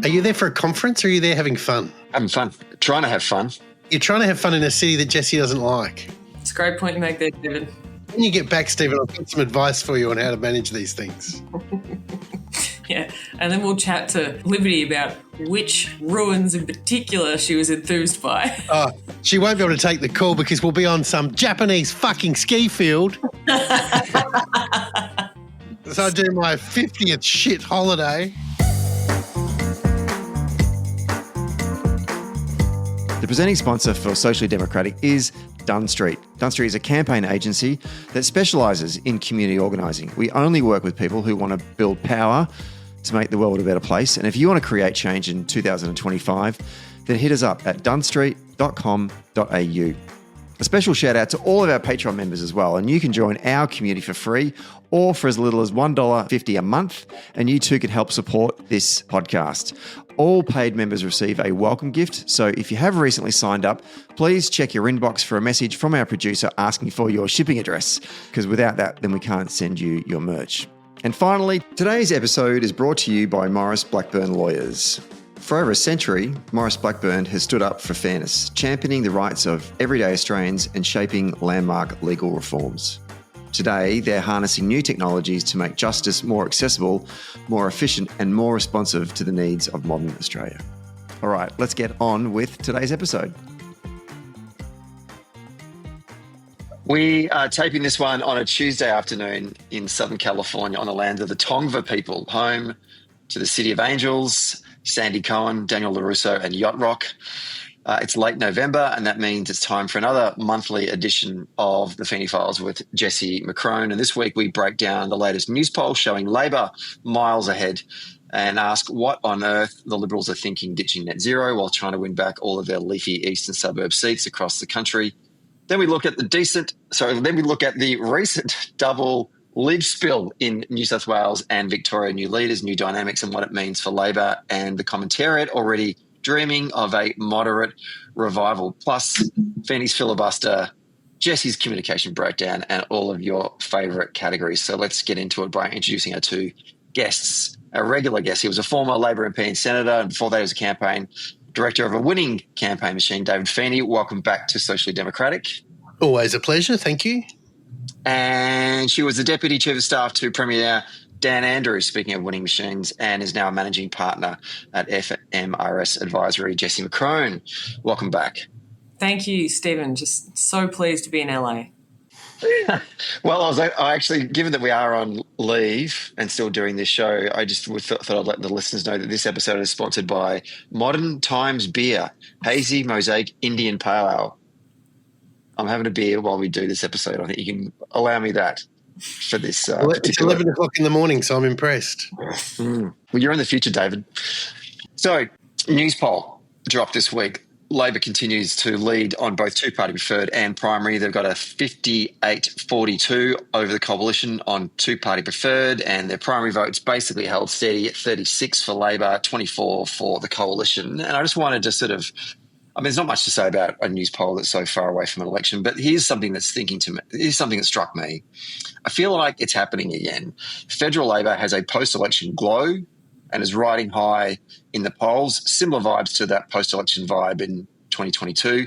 Are you there for a conference or are you there having fun? Having fun. Trying to have fun. You're trying to have fun in a city that Jessie doesn't like. It's a great point you make there, David. When you get back, Stephen, I've got some advice for you on how to manage these things. Yeah, and then we'll chat to Liberty about which ruins in particular she was enthused by. Oh, she won't be able to take the call because we'll be on some Japanese fucking ski field. So I do my 50th shit holiday. The presenting sponsor for Socially Democratic is Dunn Street. Dunn Street is a campaign agency that specialises in community organising. We only work with people who want to build power to make the world a better place. And if you want to create change in 2025, then hit us up at dunnstreet.com.au. A special shout out to all of our Patreon members as well. And you can join our community for free or for as little as $1.50 a month. And you too can help support this podcast. All paid members receive a welcome gift. So if you have recently signed up, please check your inbox for a message from our producer asking for your shipping address, because without that, then we can't send you your merch. And finally, today's episode is brought to you by Maurice Blackburn Lawyers. For over a century, Maurice Blackburn has stood up for fairness, championing the rights of everyday Australians and shaping landmark legal reforms. Today, they're harnessing new technologies to make justice more accessible, more efficient, and more responsive to the needs of modern Australia. All right, let's get on with today's episode. We are taping this one on a Tuesday afternoon in Southern California on the land of the Tongva people, home to the City of Angels, Sandy Cohen, Daniel LaRusso, and Yacht Rock. It's late November, and that means it's time for another monthly edition of the Feeney Files with Jessie, McCrone. And this week we break down the latest news poll showing Labor miles ahead and ask what on earth the Liberals are thinking ditching net zero while trying to win back all of their leafy eastern suburb seats across the country. Then we look at the recent double Libs spill in New South Wales and Victoria, new leaders, new dynamics, and what it means for Labor and the commentariat already dreaming of a moderate revival, plus Feeney's filibuster, Jessie's communication breakdown, and all of your favourite categories. So let's get into it by introducing our two guests. Our regular guest, he was a former Labor MP and Senator, and before that he was a campaign director of a winning campaign machine, David Feeney. Welcome back to Socially Democratic. Always a pleasure, thank you. And she was the Deputy Chief of Staff to Premier Dan Andrews, speaking of winning machines, and is now a managing partner at FMRS Advisory, Jessie McCrone. Welcome back. Thank you, Stephen. Just so pleased to be in LA. Well, I actually, given that we are on leave and still doing this show, I just thought I'd let the listeners know that this episode is sponsored by Modern Times Beer, Hazy Mosaic Indian Pale Ale. I'm having a beer while we do this episode. I think you can allow me that for this. Well, it's 11 o'clock in the morning, so I'm impressed. Well, you're in the future, David. So, news poll dropped this week. Labor continues to lead on both two-party preferred and primary. They've got a 58-42 over the coalition on two-party preferred, and their primary votes basically held steady at 36 for Labor, 24 for the coalition. And I just wanted to there's not much to say about a news poll that's so far away from an election, but here's something that struck me. I feel like it's happening again. Federal Labor has a post-election glow and is riding high in the polls, similar vibes to that post-election vibe in 2022.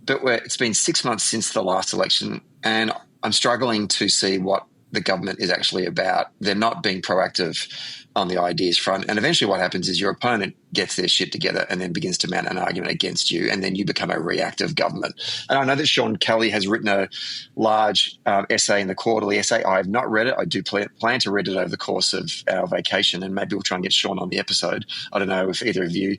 But it's been 6 months since the last election, and I'm struggling to see what the government is actually about. They're not being proactive on the ideas front. And eventually what happens is your opponent gets their shit together and then begins to mount an argument against you, and then you become a reactive government. And I know that Sean Kelly has written a large essay in the Quarterly essay. I have not read it. I do plan to read it over the course of our vacation, and maybe we'll try and get Sean on the episode. I don't know if either of you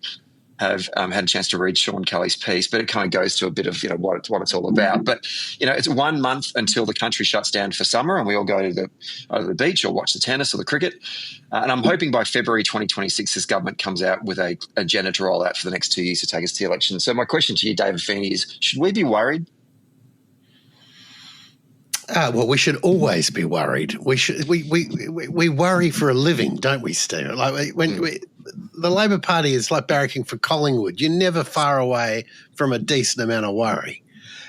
have had a chance to read Sean Kelly's piece, but it kind of goes to a bit of what it's all about. But it's 1 month until the country shuts down for summer, and we all go to either the beach or watch the tennis or the cricket. And I'm hoping by February 2026, this government comes out with an agenda to roll out for the next 2 years to take us to the election. So my question to you, David Feeney, is: should we be worried? Well, we should always be worried. We worry for a living, don't we, Steve? Like the Labor Party is like barracking for Collingwood. You're never far away from a decent amount of worry.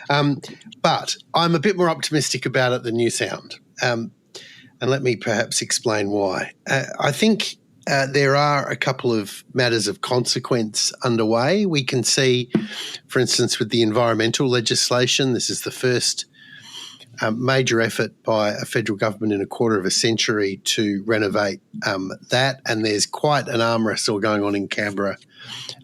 But I'm a bit more optimistic about it than you sound. And let me perhaps explain why. I think there are a couple of matters of consequence underway. We can see, for instance, with the environmental legislation, this is the first major effort by a federal government in a quarter of a century to renovate that. And there's quite an arm wrestle going on in Canberra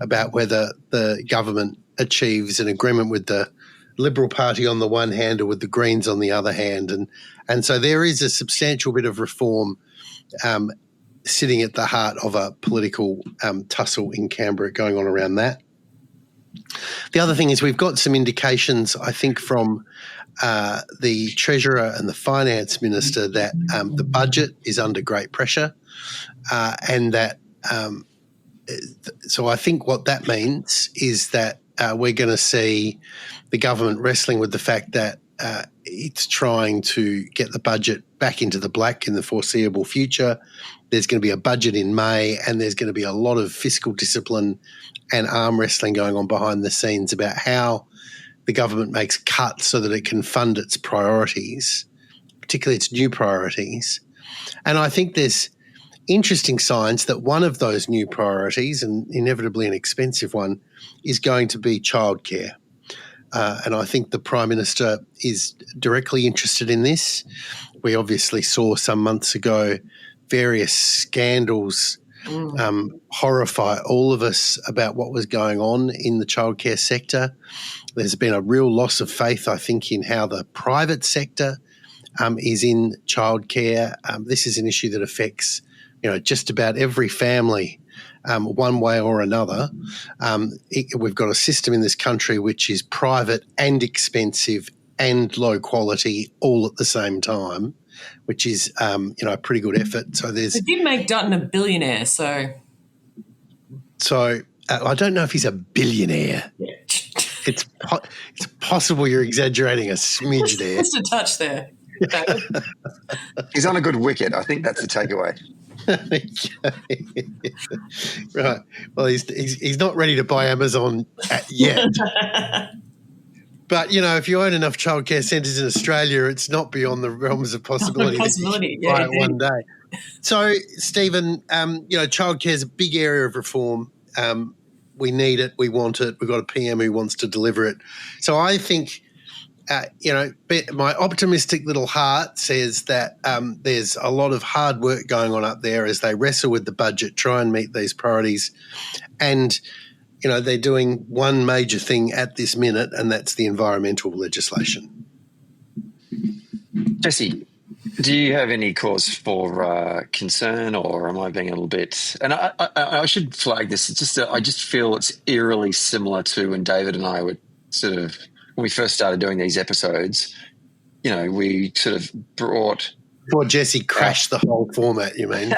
about whether the government achieves an agreement with the Liberal Party on the one hand or with the Greens on the other hand. And so there is a substantial bit of reform sitting at the heart of a political tussle in Canberra going on around that. The other thing is we've got some indications, I think, from the Treasurer and the Finance Minister that the budget is under great pressure and that so I think what that means is that we're going to see the government wrestling with the fact that it's trying to get the budget back into the black in the foreseeable future. There's going to be a budget in May and there's going to be a lot of fiscal discipline and arm wrestling going on behind the scenes about how the government makes cuts so that it can fund its priorities, particularly its new priorities. And I think there's interesting signs that one of those new priorities, and inevitably an expensive one, is going to be childcare. And I think the Prime Minister is directly interested in this. We obviously saw some months ago various scandals horrify all of us about what was going on in the childcare sector. There's been a real loss of faith, I think, in how the private sector is in childcare. This is an issue that affects, just about every family one way or another. We've got a system in this country which is private and expensive and low quality all at the same time, which is, a pretty good effort. So It did make Dunn a billionaire, so I don't know if he's a billionaire. yeah. It's possible you're exaggerating a smidge there. Just a touch there. He's on a good wicket. I think that's the takeaway. Right. Well, he's not ready to buy Amazon yet. But, if you own enough childcare centres in Australia, it's not beyond the realms of possibility that you can buy it one day. So, Stephen, childcare is a big area of reform. We need it. We want it. We've got a PM who wants to deliver it. So I think, my optimistic little heart says that there's a lot of hard work going on up there as they wrestle with the budget, try and meet these priorities. And, they're doing one major thing at this minute, and that's the environmental legislation. Jessie, do you have any cause for concern, or am I being a little bit? And I should flag this. It's just I just feel it's eerily similar to when David and I were sort of when we first started doing these episodes. We sort of brought before Jessie crashed the whole format. You mean?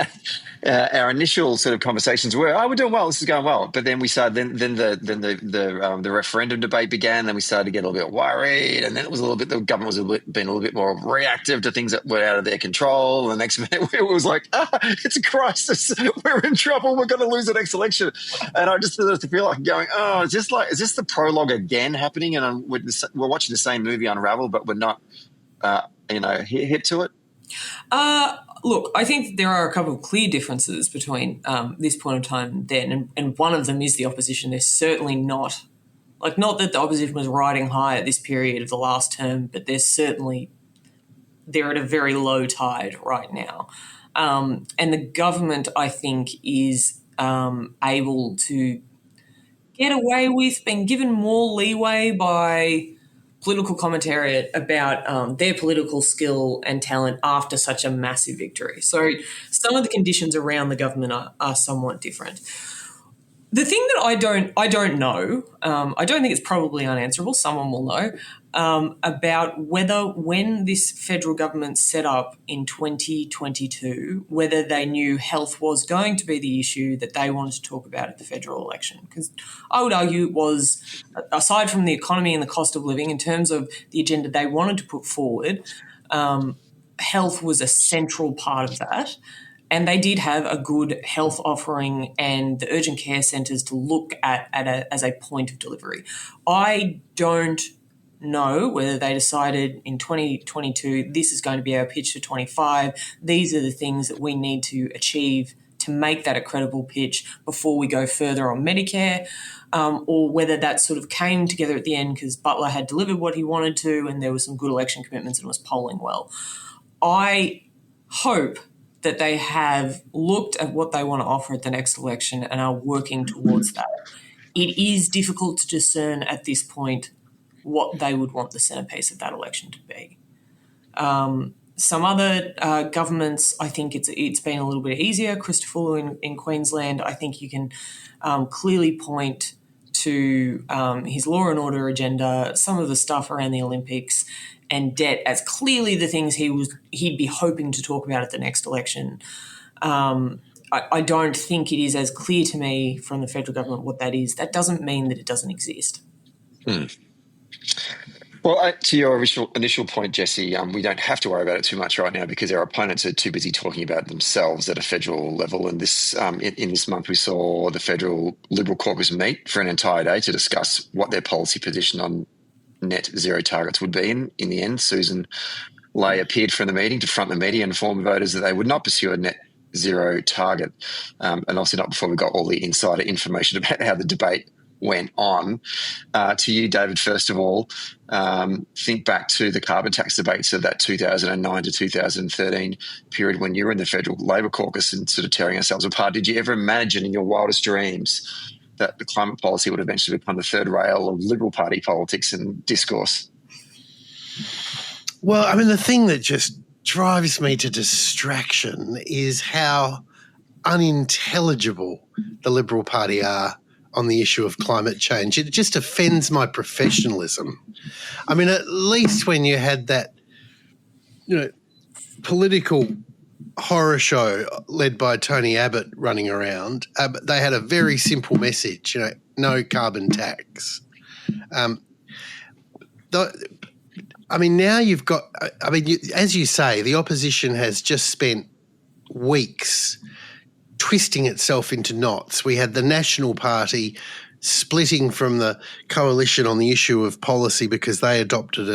Our initial sort of conversations were, we're doing well, this is going well. But then we started, then the referendum debate began. Then we started to get a little bit worried, and then it was the government was being a little bit more reactive to things that were out of their control. And the next minute it was like, it's a crisis, we're in trouble, we're going to lose the next election. And I just started to feel like going, is this the prologue again happening? And we're watching the same movie unravel, but we're not, hip to it. Look, I think there are a couple of clear differences between this point of time and then, and one of them is the opposition. They're certainly not that the opposition was riding high at this period of the last term, but they're at a very low tide right now. And the government, I think, is able to get away with being given more leeway by political commentary about their political skill and talent after such a massive victory. So some of the conditions around the government are somewhat different. The thing that I don't know, I don't think it's probably unanswerable, someone will know, about whether when this federal government set up in 2022, whether they knew health was going to be the issue that they wanted to talk about at the federal election. Because I would argue it was, aside from the economy and the cost of living, in terms of the agenda they wanted to put forward, health was a central part of that. And they did have a good health offering and the urgent care centres to look at as a point of delivery. I don't know whether they decided in 2022 this is going to be our pitch for 25. These are the things that we need to achieve to make that a credible pitch before we go further on Medicare, or whether that sort of came together at the end because Butler had delivered what he wanted to and there were some good election commitments and was polling well. I hope that they have looked at what they want to offer at the next election and are working towards that. It is difficult to discern at this point what they would want the centrepiece of that election to be. Some other governments, I think it's been a little bit easier. Christodoulou in Queensland, I think you can clearly point to his law and order agenda, some of the stuff around the Olympics and debt as clearly the things he'd be hoping to talk about at the next election. I don't think it is as clear to me from the federal government what that is. That doesn't mean that it doesn't exist. Well, to your initial point, Jessie, we don't have to worry about it too much right now because our opponents are too busy talking about themselves at a federal level. And this in this month, we saw the federal Liberal caucus meet for an entire day to discuss what their policy position on net zero targets would be. In the end, Sussan Ley appeared from the meeting to front the media and inform voters that they would not pursue a net zero target, and obviously not before we got all the insider information about how the debate went on. To you, David, first of all, think back to the carbon tax debates of that 2009 to 2013 period when you were in the federal Labor caucus and sort of tearing ourselves apart. Did you ever imagine in your wildest dreams that the climate policy would eventually become the third rail of Liberal Party politics and discourse? Well, I mean, the thing that just drives me to distraction is how unintelligible the Liberal Party are on the issue of climate change. It just offends my professionalism. I mean, at least when you had that, political horror show led by Tony Abbott running around, they had a very simple message, no carbon tax. Now you've got, as you say, the opposition has just spent weeks twisting itself into knots. We had the National Party splitting from the coalition on the issue of policy because they adopted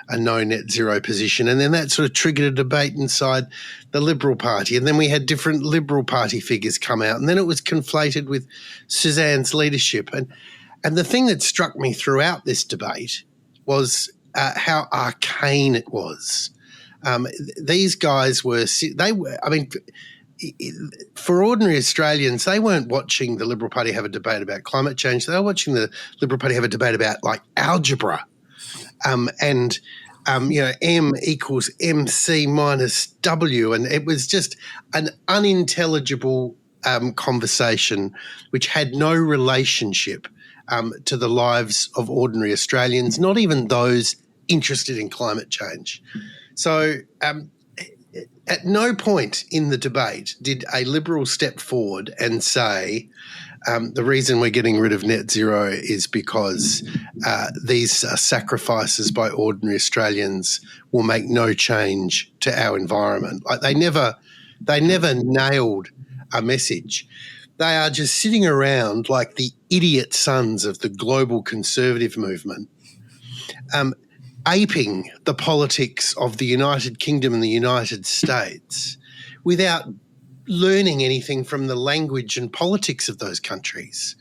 a no net zero position. And then that sort of triggered a debate inside the Liberal Party. And then we had different Liberal Party figures come out. And then it was conflated with Suzanne's leadership. And the thing that struck me throughout this debate was how arcane it was. These guys for ordinary Australians, they weren't watching the Liberal Party have a debate about climate change. They were watching the Liberal Party have a debate about algebra, M equals MC minus W, and it was just an unintelligible conversation which had no relationship to the lives of ordinary Australians, not even those interested in climate change. So at no point in the debate did a Liberal step forward and say the reason we're getting rid of net zero is because these sacrifices by ordinary Australians will make no change to our environment. Like they never nailed a message. They are just sitting around like the idiot sons of the global conservative movement, aping the politics of the United Kingdom and the United States without learning anything from the language and politics of those countries.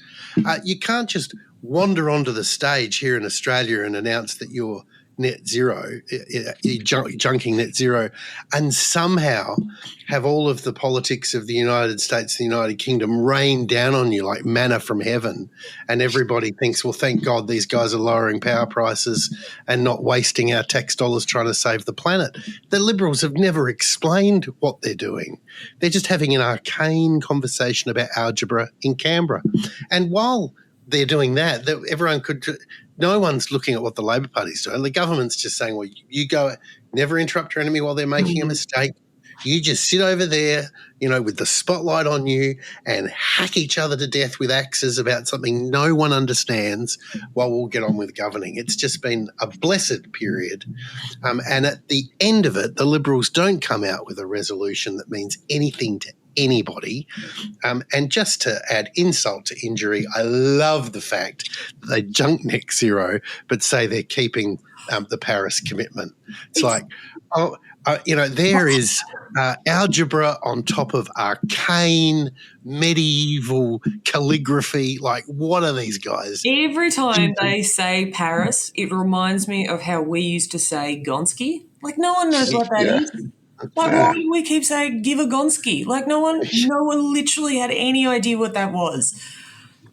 You can't just wander onto the stage here in Australia and announce that you're net zero, junking net zero, and somehow have all of the politics of the United States and the United Kingdom rain down on you like manna from heaven, and everybody thinks, well, thank God these guys are lowering power prices and not wasting our tax dollars trying to save the planet. The Liberals have never explained what they're doing. They're just having an arcane conversation about algebra in Canberra. And while they're doing that, no one's looking at what the Labor Party's doing. The government's just saying, well, you go, never interrupt your enemy while they're making a mistake. You just sit over there, with the spotlight on you and hack each other to death with axes about something no one understands while we'll get on with governing. It's just been a blessed period. And at the end of it, the Liberals don't come out with a resolution that means anything to anybody. And just to add insult to injury, I love the fact that they junk net zero but say they're keeping the Paris commitment. It's like, there is algebra on top of arcane, medieval calligraphy. Like, what are these guys? Every time they say Paris, it reminds me of how we used to say Gonski. Like, no one knows what that is. Like, why do we keep saying give a Gonski? Like, no one literally had any idea what that was.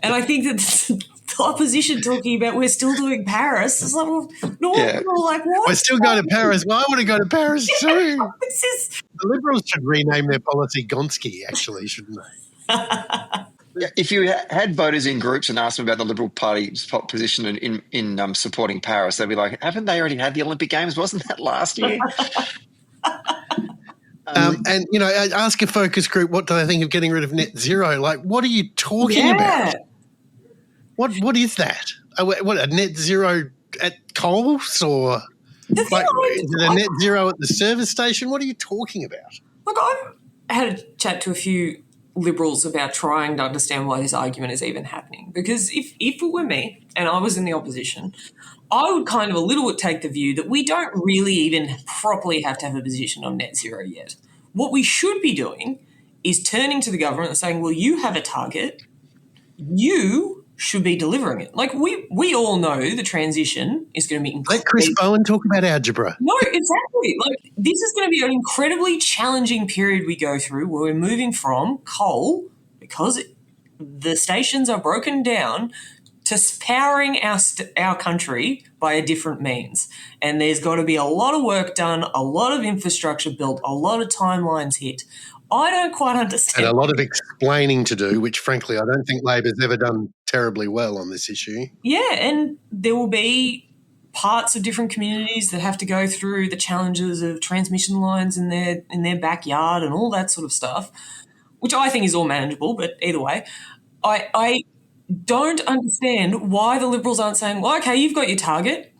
And I think that the opposition talking about we're still doing Paris. It's like, well, no one like what? We're still going to Paris. Well, I want to go to Paris too. The Liberals should rename their policy Gonski, actually, shouldn't they? If you had voters in groups and asked them about the Liberal Party's position in supporting Paris, they'd be like, haven't they already had the Olympic Games? Wasn't that last year? And, ask a focus group, what do they think of getting rid of net zero? Like, what are you talking about? What is that? What, a net zero at Coles or is it a net zero at the service station? What are you talking about? Look, I've had a chat to a few Liberals about trying to understand why this argument is even happening. Because if it were me and I was in the opposition, I would kind of a little bit take the view that we don't really even properly have to have a position on net zero yet. What we should be doing is turning to the government and saying, well, you have a target. You should be delivering it. Like, we all know the transition is going to be incredibly... Let Chris Bowen talk about algebra. No, exactly. Like, this is going to be an incredibly challenging period we go through where we're moving from coal, because the stations are broken down, to powering our country by a different means. And there's got to be a lot of work done, a lot of infrastructure built, a lot of timelines hit. I don't quite understand. And a lot of explaining to do, which, frankly, I don't think Labor's ever done terribly well on this issue. Yeah, and there will be parts of different communities that have to go through the challenges of transmission lines in their backyard and all that sort of stuff, which I think is all manageable. But either way, I don't understand why the Liberals aren't saying, well, okay, you've got your target.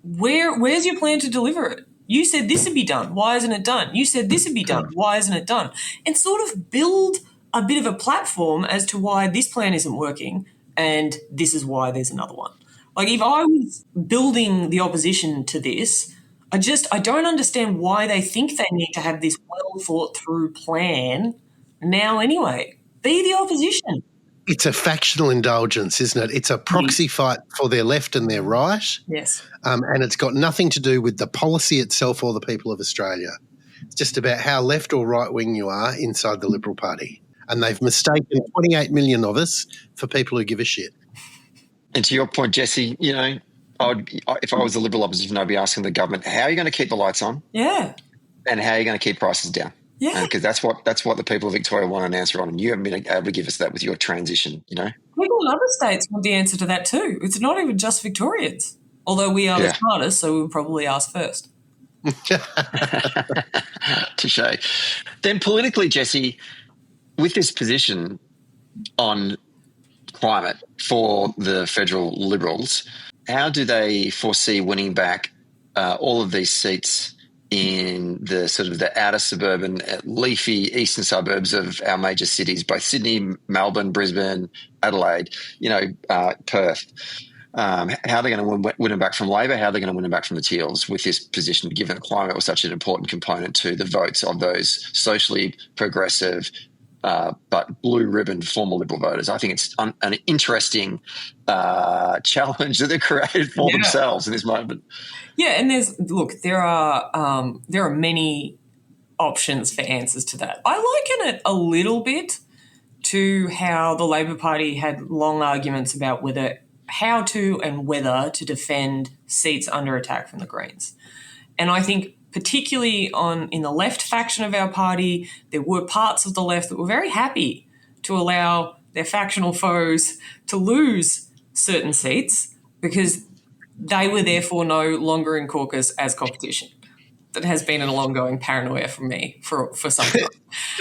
Where's your plan to deliver it? You said this would be done. Why isn't it done? You said this would be done. Why isn't it done? And sort of build a bit of a platform as to why this plan isn't working and this is why there's another one. Like, if I was building the opposition to this, I don't understand why they think they need to have this well thought through plan now anyway. Be the opposition. It's a factional indulgence, isn't it? It's a proxy fight for their left and their right. Yes. And it's got nothing to do with the policy itself or the people of Australia. It's just about how left or right wing you are inside the Liberal Party. And they've mistaken 28 million of us for people who give a shit. And to your point, Jessie, if I was the Liberal opposition, I'd be asking the government, how are you going to keep the lights on? Yeah. And how are you going to keep prices down? Yeah. Because that's what the people of Victoria want an answer on, and you haven't been able to give us that with your transition, People in other states want the answer to that too. It's not even just Victorians, although we are the smartest, so we'll probably ask first. Touche. Then politically, Jessie, with this position on climate for the federal Liberals, how do they foresee winning back all of these seats in the sort of the outer suburban, leafy eastern suburbs of our major cities, both Sydney, Melbourne, Brisbane, Adelaide, Perth? How are they going to win them back from Labor? How are they going to win them back from the Teals with this position, given that climate was such an important component to the votes of those socially progressive but blue ribbon former Liberal voters? I think it's an interesting challenge that they've created for themselves in this moment. Yeah, and there are many options for answers to that. I liken it a little bit to how the Labor Party had long arguments about how to and whether to defend seats under attack from the Greens. And I think particularly in the left faction of our party, there were parts of the left that were very happy to allow their factional foes to lose certain seats because they were therefore no longer in caucus as competition. That has been an ongoing paranoia from me for some time.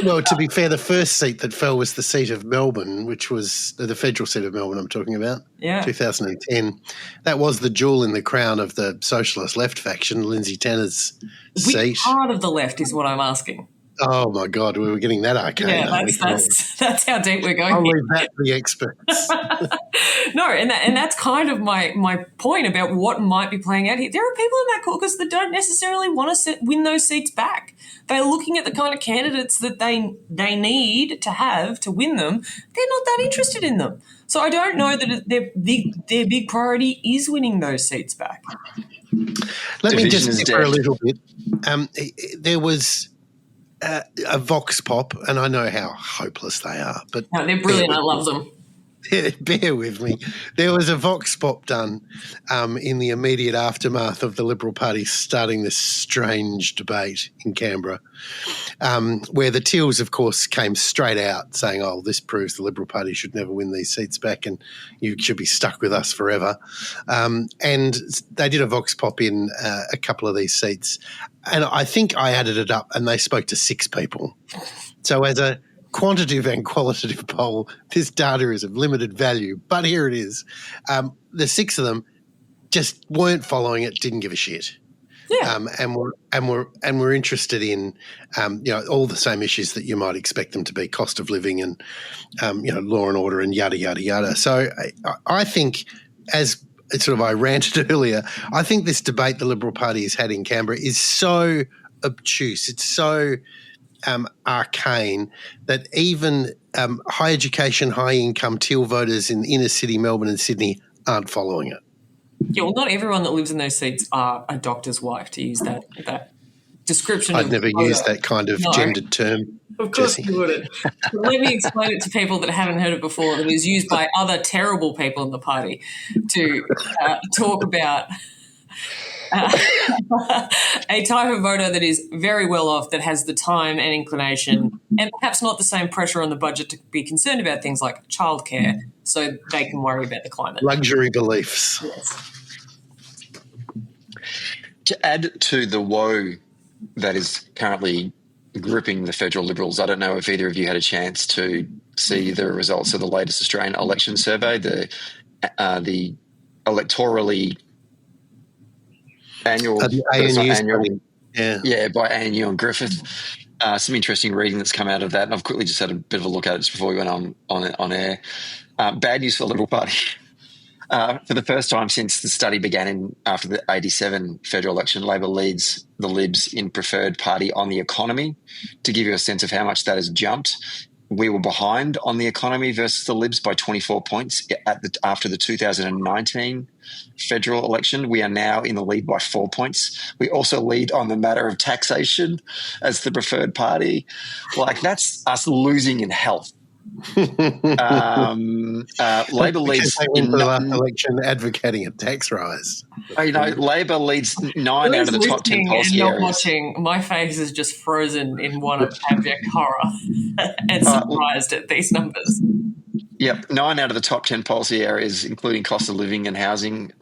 Well, to be fair, the first seat that fell was the seat of Melbourne, which was the federal seat of Melbourne I'm talking about, 2010. That was the jewel in the crown of the socialist left faction, Lindsay Tanner's seat. Which part of the left is what I'm asking? Oh my God, we were getting that arcane. Yeah, that's how deep we're going. I'll leave that to the experts. No, and that's kind of my point about what might be playing out here. There are people in that caucus that don't necessarily want to win those seats back. They're looking at the kind of candidates that they need to have to win them. They're not that interested in them. So I don't know that their big priority is winning those seats back. Let me just differ a little bit. There was a vox pop, and I know how hopeless they are, but no, they're brilliant. I love them. Bear with me. There was a vox pop done in the immediate aftermath of the Liberal Party starting this strange debate in Canberra, where the Teals, of course, came straight out saying, "Oh, this proves the Liberal Party should never win these seats back, and you should be stuck with us forever." And they did a vox pop in a couple of these seats, and I think I added it up, and they spoke to 6 people. So as a quantitative and qualitative poll, this data is of limited value, but here it is. The 6 of them just weren't following it, didn't give a shit. Yeah. And we're interested in all the same issues that you might expect them to be: cost of living and law and order and yada yada yada. So I think, as sort of I ranted earlier, I think this debate the Liberal Party has had in Canberra is so obtuse. It's so arcane that even high education, high income Teal voters in inner city Melbourne and Sydney aren't following it. Yeah, well, not everyone that lives in those seats are a doctor's wife, to use that description. I'd never used that kind of gendered term. Of course Jessie. you wouldn't. Let me explain it to people that haven't heard it before. It is used by other terrible people in the party to talk about a type of voter that is very well off, that has the time and inclination and perhaps not the same pressure on the budget to be concerned about things like childcare, so they can worry about the climate. Luxury beliefs. Yes. To add to the woe that is currently gripping the federal Liberals, I don't know if either of you had a chance to see the results of the latest Australian election survey, the electorally annual, by ANU and Griffith. Some interesting reading that's come out of that, and I've quickly just had a bit of a look at it just before we went on air. Bad news for the Liberal Party. For the first time since the study began after the 87 federal election, Labor leads the Libs in preferred party on the economy. To give you a sense of how much that has jumped, we were behind on the economy versus the Libs by 24 points after the 2019 federal election. We are now in the lead by 4 points. We also lead on the matter of taxation as the preferred party. Like, that's us losing in health. Labor leads in the last election advocating a tax rise. Labor leads 9 out of the top 10 policy areas. Watching, my face is just frozen in one of abject horror and surprised at these numbers. Yep, 9 out of the top 10 policy areas, including cost of living and housing,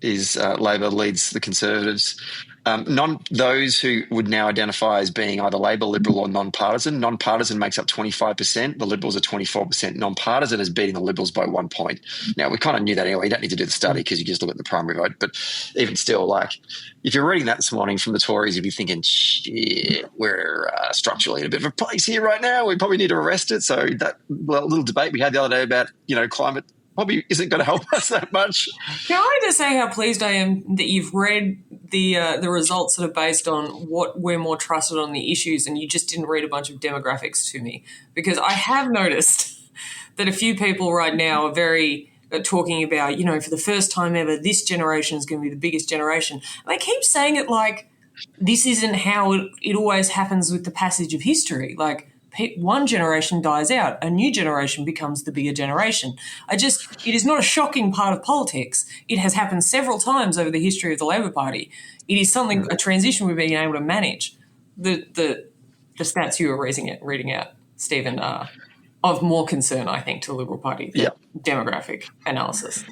is Labor leads the Conservatives. Those who would now identify as being either Labor, Liberal or non-partisan. Non-partisan makes up 25%. The Liberals are 24%. Non-partisan is beating the Liberals by 1 point. Now, we kind of knew that anyway. You don't need to do the study because you just look at the primary vote. But even still, like, if you're reading that this morning from the Tories, you'd be thinking, shit, we're structurally in a bit of a place here right now. We probably need to arrest it. So that little debate we had the other day about, climate probably isn't going to help us that much. Can I just say how pleased I am that you've read the results that are based on what we're more trusted on the issues, and you just didn't read a bunch of demographics to me, because I have noticed that a few people right now are very talking about, for the first time ever, this generation is going to be the biggest generation. And they keep saying it like this isn't how it always happens with the passage of history. Like, one generation dies out, a new generation becomes the bigger generation. It is not a shocking part of politics. It has happened several times over the history of the Labor Party. It is a transition we've been able to manage. The stats you were reading out, Stephen, are of more concern, I think, to the Liberal Party than demographic analysis.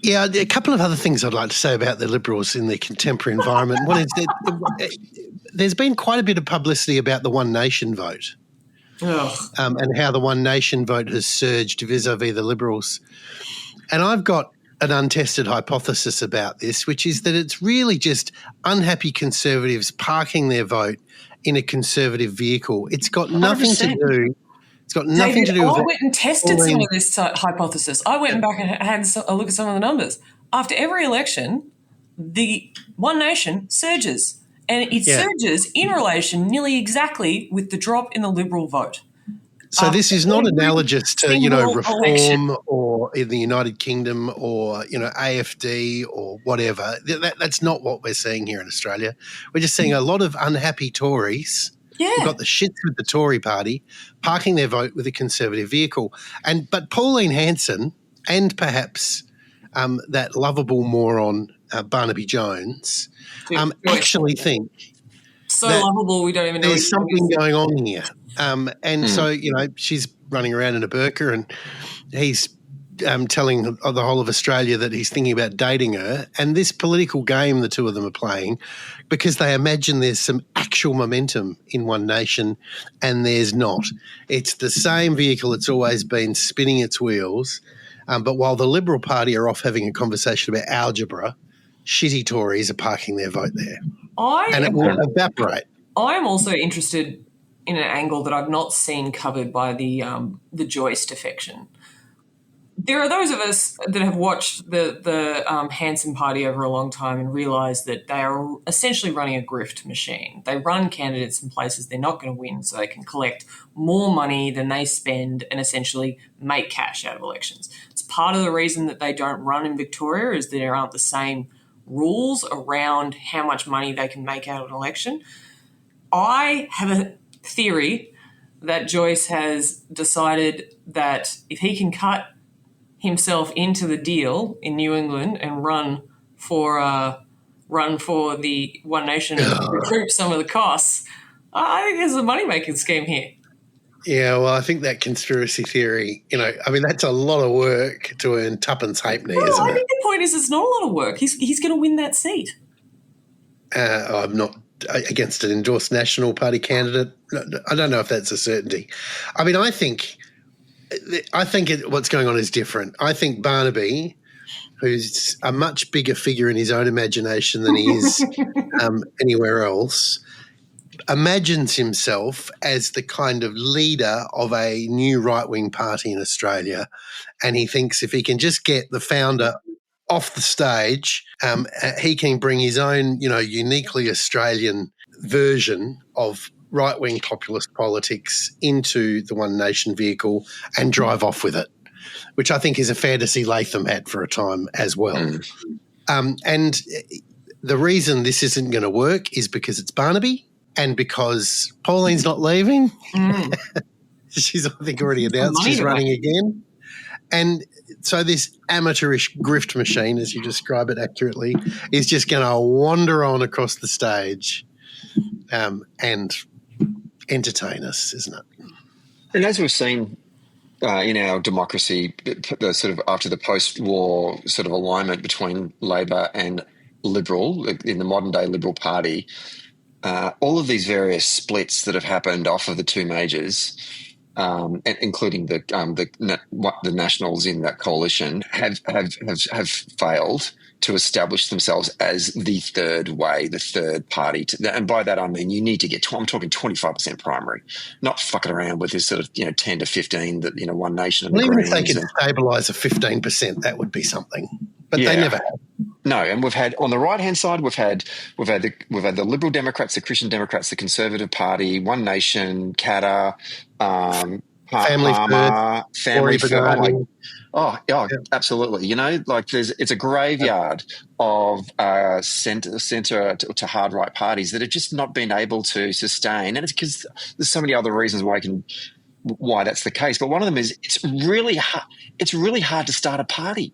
Yeah, a couple of other things I'd like to say about the Liberals in their contemporary environment. One is that there's been quite a bit of publicity about the One Nation vote. And how the One Nation vote has surged vis-a-vis the Liberals. And I've got an untested hypothesis about this, which is that it's really just unhappy Conservatives parking their vote in a Conservative vehicle. It's got nothing 100%. to do. It's got nothing to do with I it. went and tested some of this hypothesis. I went back and had a look at some of the numbers. After every election, the One Nation surges. And it surges in relation nearly exactly with the drop in the Liberal vote. So this is not analogous to, reform election. or in the United Kingdom or, AFD or whatever. That's not what we're seeing here in Australia. We're just seeing a lot of unhappy Tories who got the shits with the Tory party parking their vote with a Conservative vehicle. But Pauline Hanson and perhaps that lovable moron Barnaby Jones actually think so lovable we don't even know there's something going on here. So, she's running around in a burqa and he's telling the whole of Australia that he's thinking about dating her. And this political game the two of them are playing because they imagine there's some actual momentum in One Nation and there's not. It's the same vehicle it's always been spinning its wheels. But while the Liberal Party are off having a conversation about algebra, shitty Tories are parking their vote there. And it will evaporate. I'm also interested in an angle that I've not seen covered by the Joyce defection. There are those of us that have watched the Hanson party over a long time and realised that they are essentially running a grift machine. They run candidates in places they're not going to win so they can collect more money than they spend and essentially make cash out of elections. It's part of the reason that they don't run in Victoria is that there aren't the same rules around how much money they can make out of an election. I have a theory that Joyce has decided that if he can cut himself into the deal in New England and run for the One Nation and recoup some of the costs, I think there's a money-making scheme here. Yeah, well, I think that conspiracy theory, that's a lot of work to earn tuppence halfpenny, isn't it? I think the point is it's not a lot of work. He's going to win that seat. I'm not against an endorsed National Party candidate. I don't know if that's a certainty. I think what's going on is different. I think Barnaby, who's a much bigger figure in his own imagination than he is anywhere else, imagines himself as the kind of leader of a new right-wing party in Australia, and he thinks if he can just get the founder off the stage, he can bring his own, uniquely Australian version of right-wing populist politics into the One Nation vehicle and drive off with it, which I think is a fantasy Latham had for a time as well. And the reason this isn't going to work is because it's Barnaby and because Pauline's not leaving. She's, I think, already announced she's running again. And so this amateurish grift machine, as you describe it accurately, is just going to wander on across the stage and entertain us, isn't it? And as we've seen in our democracy, the sort of after the post-war sort of alignment between Labor and Liberal in the modern-day Liberal Party, all of these various splits that have happened off of the two majors, including the Nationals in that coalition, have failed to establish themselves as the third way, the third party. And by that, I mean you need to get I'm talking 25% primary, not fucking around with this sort of 10 to 15 that One Nation and well, the even Greens. if they could stabilise at 15%, that would be something. But they never have. No, and we've had on the right hand side, we've had the Liberal Democrats, the Christian Democrats, the Conservative Party, One Nation, Katter, Family First, absolutely. It's a graveyard of centre to hard right parties that have just not been able to sustain, and it's because there's so many other reasons why that's the case. But one of them is it's really hard to start a party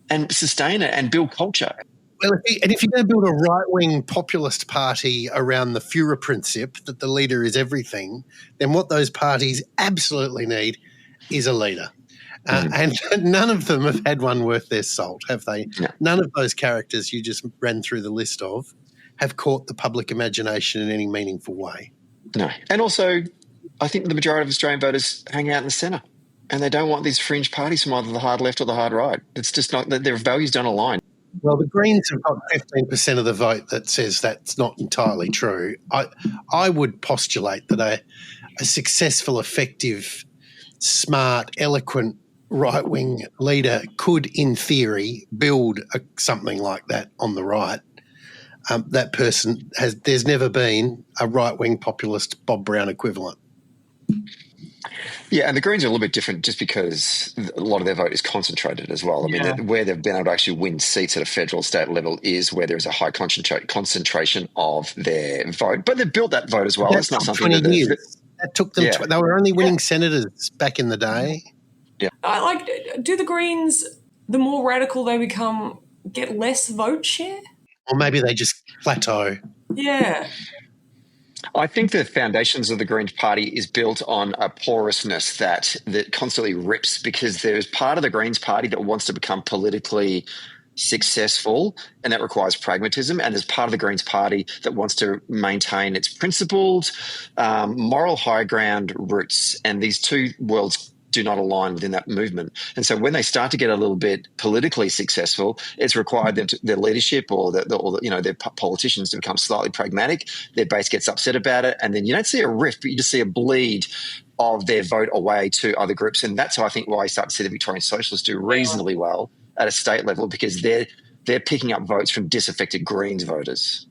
and sustain it and build culture. Well, if you're going to build a right-wing populist party around the Führer principle that the leader is everything, then what those parties absolutely need is a leader. And none of them have had one worth their salt, have they? No. None of those characters you just ran through the list of have caught the public imagination in any meaningful way. No. And also, I think the majority of Australian voters hang out in the centre and they don't want these fringe parties from either the hard left or the hard right. It's just not – their values don't align. Well, the Greens have got 15% of the vote that says that's not entirely true. I would postulate that a successful, effective, smart, eloquent right-wing leader could, in theory, build something like that on the right. That person there's never been a right-wing populist Bob Brown equivalent. Yeah, and the Greens are a little bit different just because a lot of their vote is concentrated as well. I mean, where they've been able to actually win seats at a federal state level is where there's a high concentration of their vote. But they've built that vote as well. It's not something 20 years. That took them. They were only winning senators back in the day. Yeah. Do the Greens, the more radical they become, get less vote share? Or maybe they just plateau. Yeah. I think the foundations of the Greens party is built on a porousness that constantly rips, because there's part of the Greens party that wants to become politically successful, and that requires pragmatism. And there's part of the Greens party that wants to maintain its principled, moral high ground roots. And these two worlds do not align within that movement. And so when they start to get a little bit politically successful, it's required their leadership or their politicians to become slightly pragmatic. Their base gets upset about it. And then you don't see a rift, but you just see a bleed of their vote away to other groups. And that's how I think why you start to see the Victorian Socialists do reasonably well at a state level, because they're picking up votes from disaffected Greens voters.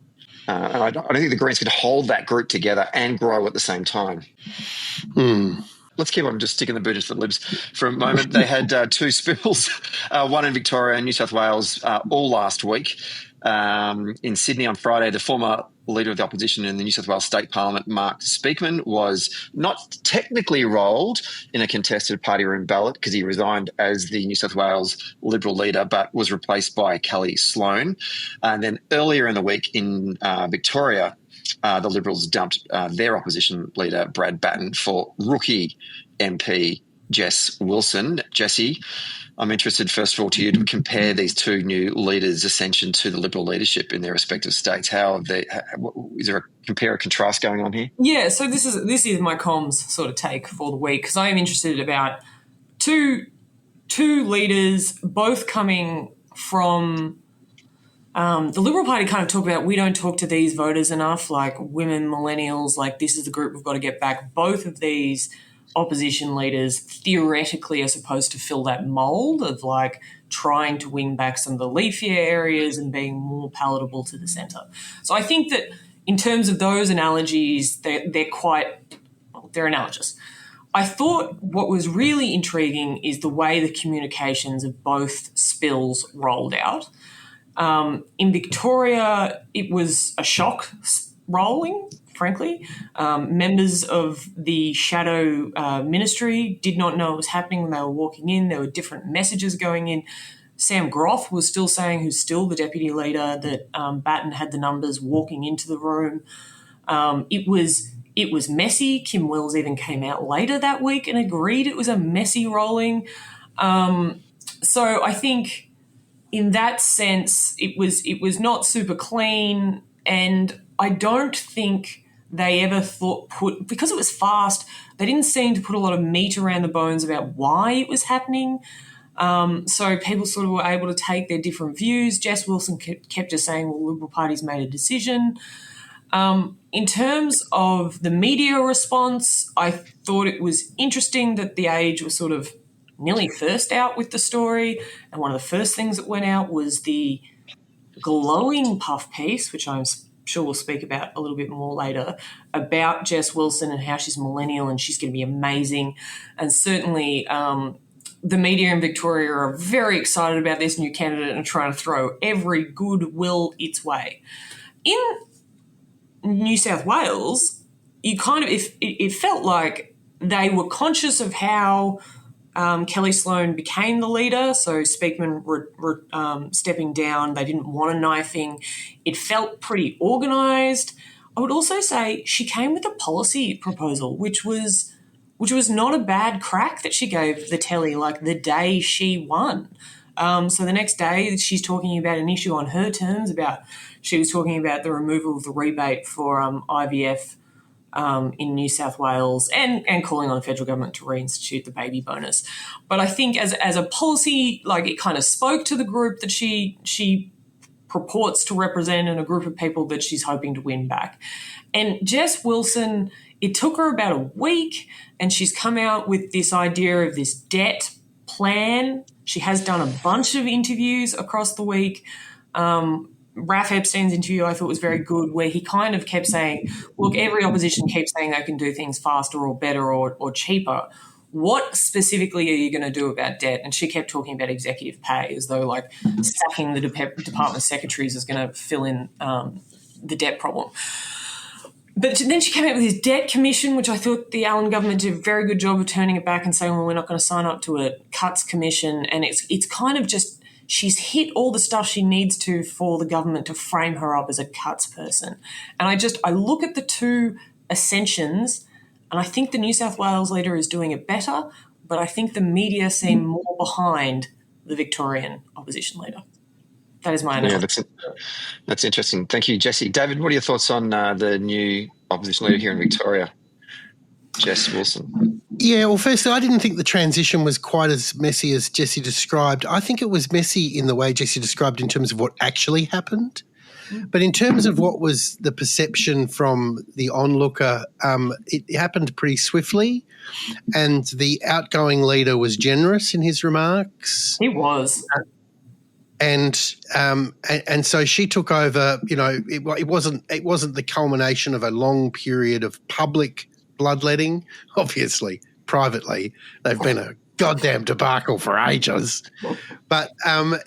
And I don't think the Greens could hold that group together and grow at the same time. Let's keep on just sticking the boot into the Libs for a moment. They had two spills, one in Victoria and New South Wales, all last week. In Sydney on Friday, the former Leader of the Opposition in the New South Wales State Parliament, Mark Speakman, was not technically rolled in a contested party room ballot because he resigned as the New South Wales Liberal leader, but was replaced by Kelly Sloan. And then earlier in the week in Victoria, the Liberals dumped their opposition leader, Brad Batten, for rookie MP Jess Wilson. Jessie, I'm interested, first of all, to you to compare these two new leaders' ascension to the Liberal leadership in their respective states. Is there a compare and contrast going on here? Yeah, so this is my comms sort of take for the week, because I am interested about two leaders, both coming from the Liberal Party. Kind of talk about, we don't talk to these voters enough, like women, millennials, like this is the group we've got to get back. Both of these opposition leaders theoretically are supposed to fill that mould of like trying to win back some of the leafier areas and being more palatable to the centre. So I think that in terms of those analogies, they're analogous. I thought what was really intriguing is the way the communications of both spills rolled out. In Victoria, it was a shock rolling, frankly. Members of the shadow ministry did not know what was happening when they were walking in. There were different messages going in. Sam Groth was still saying, who's still the deputy leader, that Batten had the numbers walking into the room. It was messy. Kim Wills even came out later that week and agreed it was a messy rolling. So I think in that sense, it was not super clean, and I don't think they ever because it was fast, they didn't seem to put a lot of meat around the bones about why it was happening. So people sort of were able to take their different views. Jess Wilson kept just saying, well, Liberal Party's made a decision. In terms of the media response, I thought it was interesting that The Age was sort of nearly first out with the story, and one of the first things that went out was the glowing puff piece, which I'm sure we'll speak about a little bit more later, about Jess Wilson and how she's millennial and she's going to be amazing. And certainly the media in Victoria are very excited about this new candidate and are trying to throw every goodwill its way. In New South Wales, you kind of it felt like they were conscious of how Kelly Sloan became the leader, so Speakman stepping down. They didn't want a knifing. It felt pretty organised. I would also say she came with a policy proposal, which was not a bad crack that she gave the telly, like the day she won. So the next day she's talking about an issue on her terms. She was talking about the removal of the rebate for IVF in New South Wales and calling on the federal government to reinstitute the baby bonus. But I think as a policy, like, it kind of spoke to the group that she purports to represent and a group of people that she's hoping to win back. And Jess Wilson, it took her about a week, and she's come out with this idea of this debt plan. She has done a bunch of interviews across the week. Raph Epstein's interview I thought was very good, where he kind of kept saying, look, every opposition keeps saying they can do things faster or better or cheaper. What specifically are you going to do about debt? And she kept talking about executive pay as though, like, sacking the department secretaries is going to fill in the debt problem. But then she came out with this debt commission, which I thought the Allen government did a very good job of turning it back and saying, well, we're not going to sign up to a cuts commission. And it's kind of just, she's hit all the stuff she needs to for the government to frame her up as a cuts person. And I look at the two ascensions, and I think the New South Wales leader is doing it better, but I think the media seem more behind the Victorian opposition leader. That is my analysis. Yeah, that's interesting. Thank you, Jessie. David, what are your thoughts on the new opposition leader here in Victoria, Jess Wilson? Yeah, well, firstly, I didn't think the transition was quite as messy as Jessie described. I think it was messy in the way Jessie described in terms of what actually happened. But in terms of what was the perception from the onlooker, it happened pretty swiftly, and the outgoing leader was generous in his remarks. He was. And so she took over. You know, it wasn't the culmination of a long period of public bloodletting. Obviously, privately, they've been a goddamn debacle for ages. But I mean,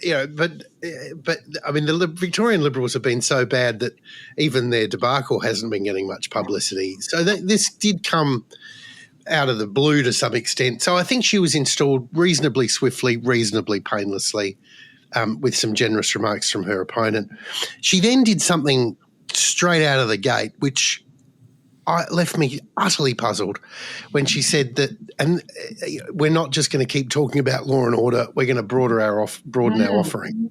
the Victorian Liberals have been so bad that even their debacle hasn't been getting much publicity. So this did come out of the blue to some extent. So I think she was installed reasonably swiftly, reasonably painlessly. With some generous remarks from her opponent. She then did something straight out of the gate, which left me utterly puzzled when she said that, and we're not just going to keep talking about law and order, we're going to broaden our offering.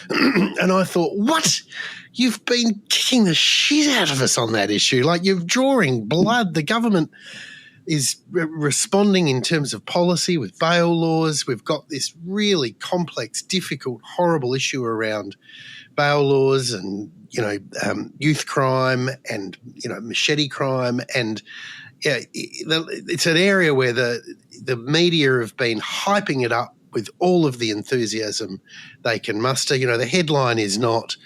And I thought, what? You've been kicking the shit out of us on that issue. Like, you're drawing blood. The government is responding in terms of policy with bail laws. We've got this really complex, difficult, horrible issue around bail laws and, youth crime and, machete crime. And it's an area where the media have been hyping it up with all of the enthusiasm they can muster. The headline is not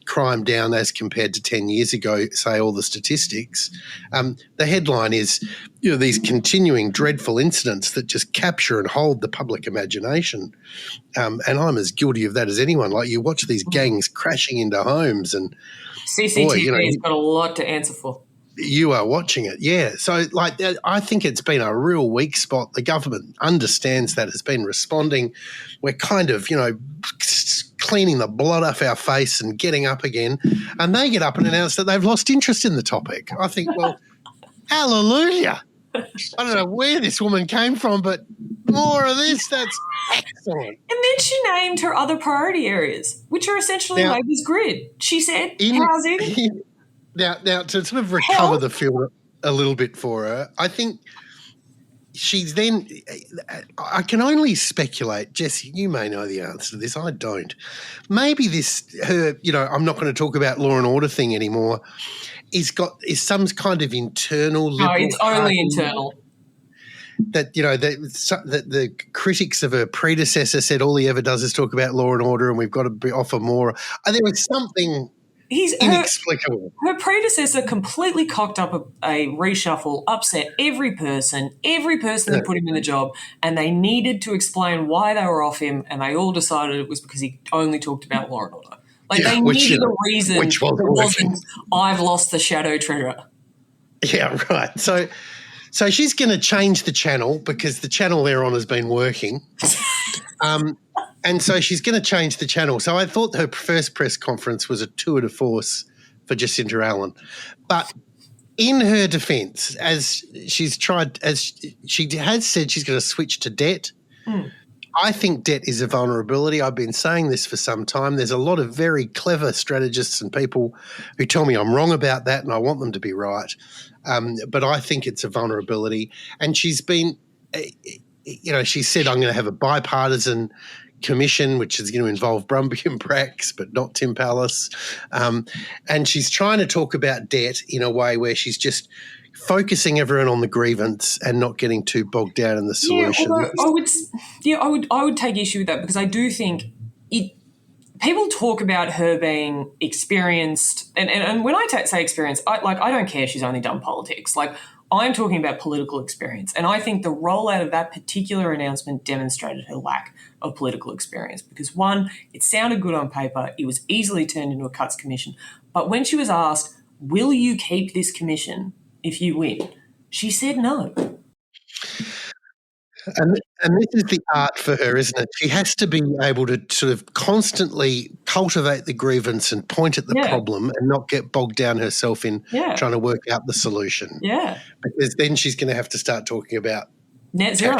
crime down as compared to 10 years ago, say all the statistics. The headline is, these continuing dreadful incidents that just capture and hold the public imagination. And I'm as guilty of that as anyone. Like, you watch these gangs crashing into homes and CCTV has got a lot to answer for. You are watching it, yeah. So, I think it's been a real weak spot. The government understands that, has been responding. We're kind of, cleaning the blood off our face and getting up again, and they get up and announce that they've lost interest in the topic. I think, well, hallelujah. I don't know where this woman came from, but more of this, that's excellent. And then she named her other priority areas, which are essentially Labor's grid. She said housing. Now, to sort of recover the field a little bit for her, I think she's then – I can only speculate. Jessie, you may know the answer to this. I don't. Maybe I'm not going to talk about law and order thing anymore, is some kind of internal liberal No, it's only internal. That, the critics of her predecessor said all he ever does is talk about law and order and we've got to offer more. There was something – inexplicable. Her predecessor completely cocked up a reshuffle, upset every person who put him in the job, and they needed to explain why they were off him, and they all decided it was because he only talked about law and order. They needed a reason. Which wasn't, I've lost the shadow treasure. Yeah, right. So she's going to change the channel because the channel they're on has been working. And so she's going to change the channel. So I thought her first press conference was a tour de force for Jacinta Allen. But in her defence, as she has said she's going to switch to debt, I think debt is a vulnerability. I've been saying this for some time. There's a lot of very clever strategists and people who tell me I'm wrong about that, and I want them to be right. But I think it's a vulnerability. And she's been, she said, I'm going to have a bipartisan commission, which is going to involve Brumby and Brax, but not Tim Pallas. And she's trying to talk about debt in a way where she's just focusing everyone on the grievance and not getting too bogged down in the solution. I would take issue with that, because I do think people talk about her being experienced, and when I say experienced, I don't care she's only done politics. Like, I'm talking about political experience, and I think the rollout of that particular announcement demonstrated her lack of political experience, because one, it sounded good on paper, it was easily turned into a cuts commission, but when she was asked, will you keep this commission if you win, she said no. And this is the art for her, isn't it? She has to be able to sort of constantly cultivate the grievance and point at the problem and not get bogged down herself in trying to work out the solution. Yeah. Because then she's going to have to start talking about net zero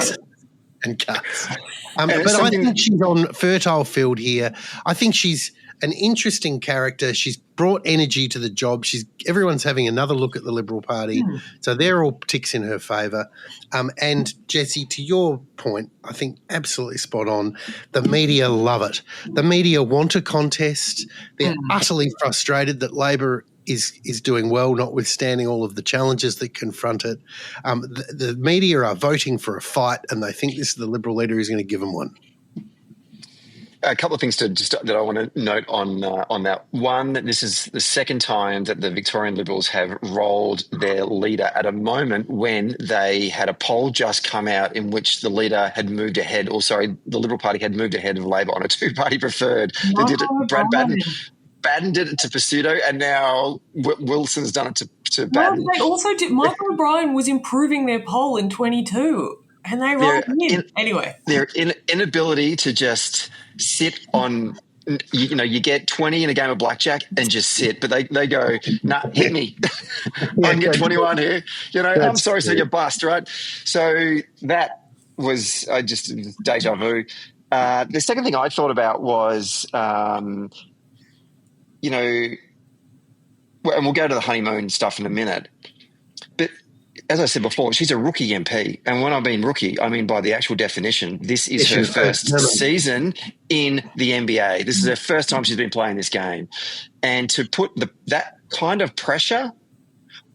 and cuts. But I think she's on fertile field here. I think she's an interesting character. She's brought energy to the job. Everyone's having another look at the Liberal Party. So they're all ticks in her favour. And Jessie, to your point, I think absolutely spot on. The media love it. The media want a contest. They're utterly frustrated that Labor is doing well, notwithstanding all of the challenges that confront it. The media are voting for a fight, and they think this is the Liberal leader who's going to give them one. A couple of things that I want to note on that. One, this is the second time that the Victorian Liberals have rolled their leader at a moment when they had a poll just come out in which the leader had moved ahead, the Liberal Party had moved ahead of Labor on a two-party preferred. They did it. Brad Baden did it to Pseudo, and now Wilson's done it to Baden. Well, they also did. Michael O'Brien was improving their poll in 22. And they rolled in. Anyway. Their inability to just sit on, you get 20 in a game of blackjack and just sit. But they go, nah, hit me. I can get 21 here. I'm sorry, so you bust, right? So that was just deja vu. The second thing I thought about was, and we'll go to the honeymoon stuff in a minute. But as I said before, she's a rookie MP. And when I mean rookie, I mean by the actual definition, this is her first season in the NBA. This is her first time she's been playing this game. And to put that kind of pressure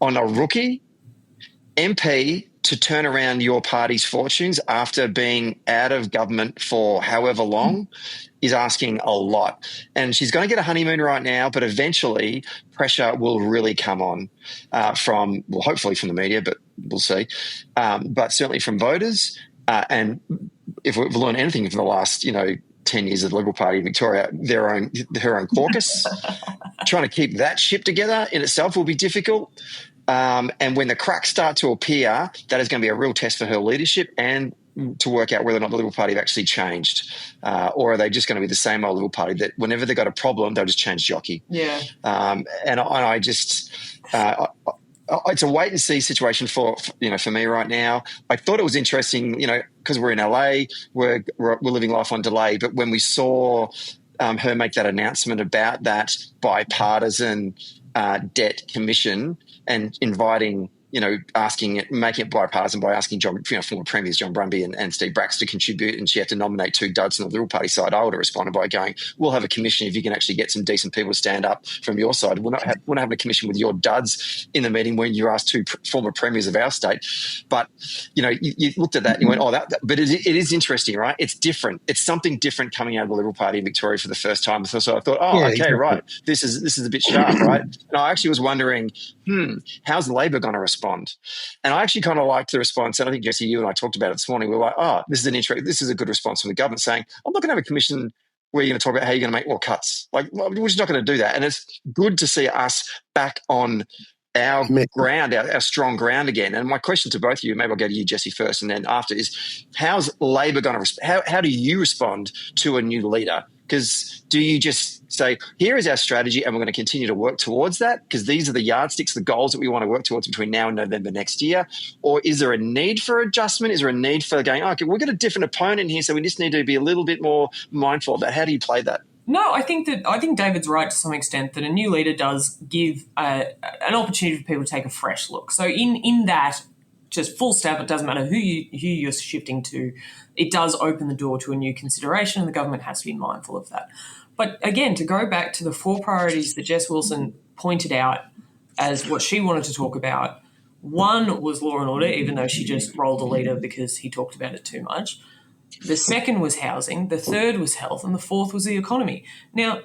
on a rookie MP to turn around your party's fortunes after being out of government for however long is asking a lot. And she's going to get a honeymoon right now, but eventually pressure will really come on hopefully from the media, but we'll see. But certainly from voters. And if we've learned anything from the last, 10 years of the Liberal Party in Victoria, her own caucus, trying to keep that ship together in itself will be difficult. And when the cracks start to appear, that is going to be a real test for her leadership and to work out whether or not the Liberal Party have actually changed, or are they just going to be the same old Liberal Party that whenever they got a problem, they'll just change jockey. Yeah. And I just it's a wait and see situation for me right now. I thought it was interesting, because we're in LA, we're living life on delay. But when we saw her make that announcement about that bipartisan debt commission and inviting, making it bipartisan by asking former premiers John Brumby and Steve Bracks to contribute, and she had to nominate two duds on the Liberal Party side, I would have responded by going, we'll have a commission if you can actually get some decent people to stand up from your side. We're not having a commission with your duds in the meeting when you asked two former premiers of our state. But, you looked at that and you went, but it is interesting, right? It's different. It's something different coming out of the Liberal Party in Victoria for the first time. So I thought, exactly. Right, this is a bit sharp, right? And I actually was wondering, how's Labor going to respond? And I actually kind of liked the response. And I think, Jessie, you and I talked about it this morning. We were like, this is a good response from the government saying, I'm not going to have a commission where you're going to talk about how you're going to make more cuts. We're just not going to do that. And it's good to see us back on our ground, our strong ground again. And my question to both of you, maybe I'll go to you, Jessie, first, and then after, is how's Labor going to how do you respond to a new leader Because do you just say, here is our strategy and we're going to continue to work towards that because these are the yardsticks, the goals that we want to work towards between now and November next year? Or is there a need for adjustment? Is there a need for going, okay, we've got a different opponent here, so we just need to be a little bit more mindful of that? How do you play that? No, I think David's right to some extent that a new leader does give an opportunity for people to take a fresh look. So in that, just full stop, it doesn't matter who you're shifting to, it does open the door to a new consideration, and the government has to be mindful of that. But again, to go back to the 4 priorities that Jess Wilson pointed out as what she wanted to talk about, one was law and order, even though she just rolled a leader because he talked about it too much. The second was housing, the third was health, and the fourth was the economy. Now,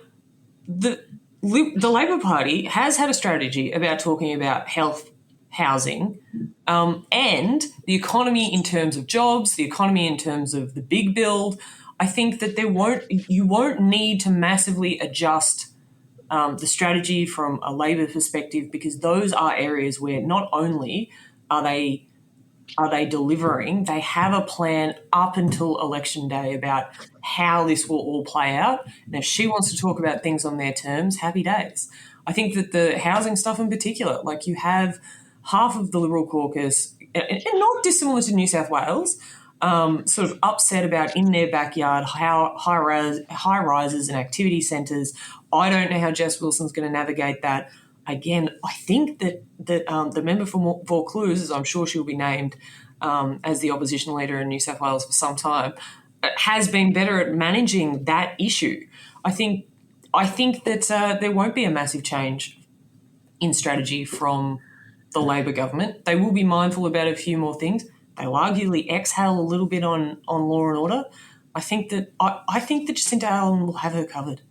the Labor Party has had a strategy about talking about health, housing, and the economy in terms of jobs, the economy in terms of the big build. I think that you won't need to massively adjust the strategy from a Labor perspective, because those are areas where not only are they delivering, they have a plan up until election day about how this will all play out. And if she wants to talk about things on their terms, happy days. I think that the housing stuff in particular, like you have half of the Liberal caucus, and not dissimilar to New South Wales, sort of upset about in their backyard how high rises and activity centres. I don't know how Jess Wilson's going to navigate that. Again, I think that the member for Vaucluse, as I'm sure she'll be named as the opposition leader in New South Wales for some time, has been better at managing that issue. I think that there won't be a massive change in strategy from the Labor government. They will be mindful about a few more things. They'll arguably exhale a little bit on law and order. I think that Jacinta Allen will have her covered.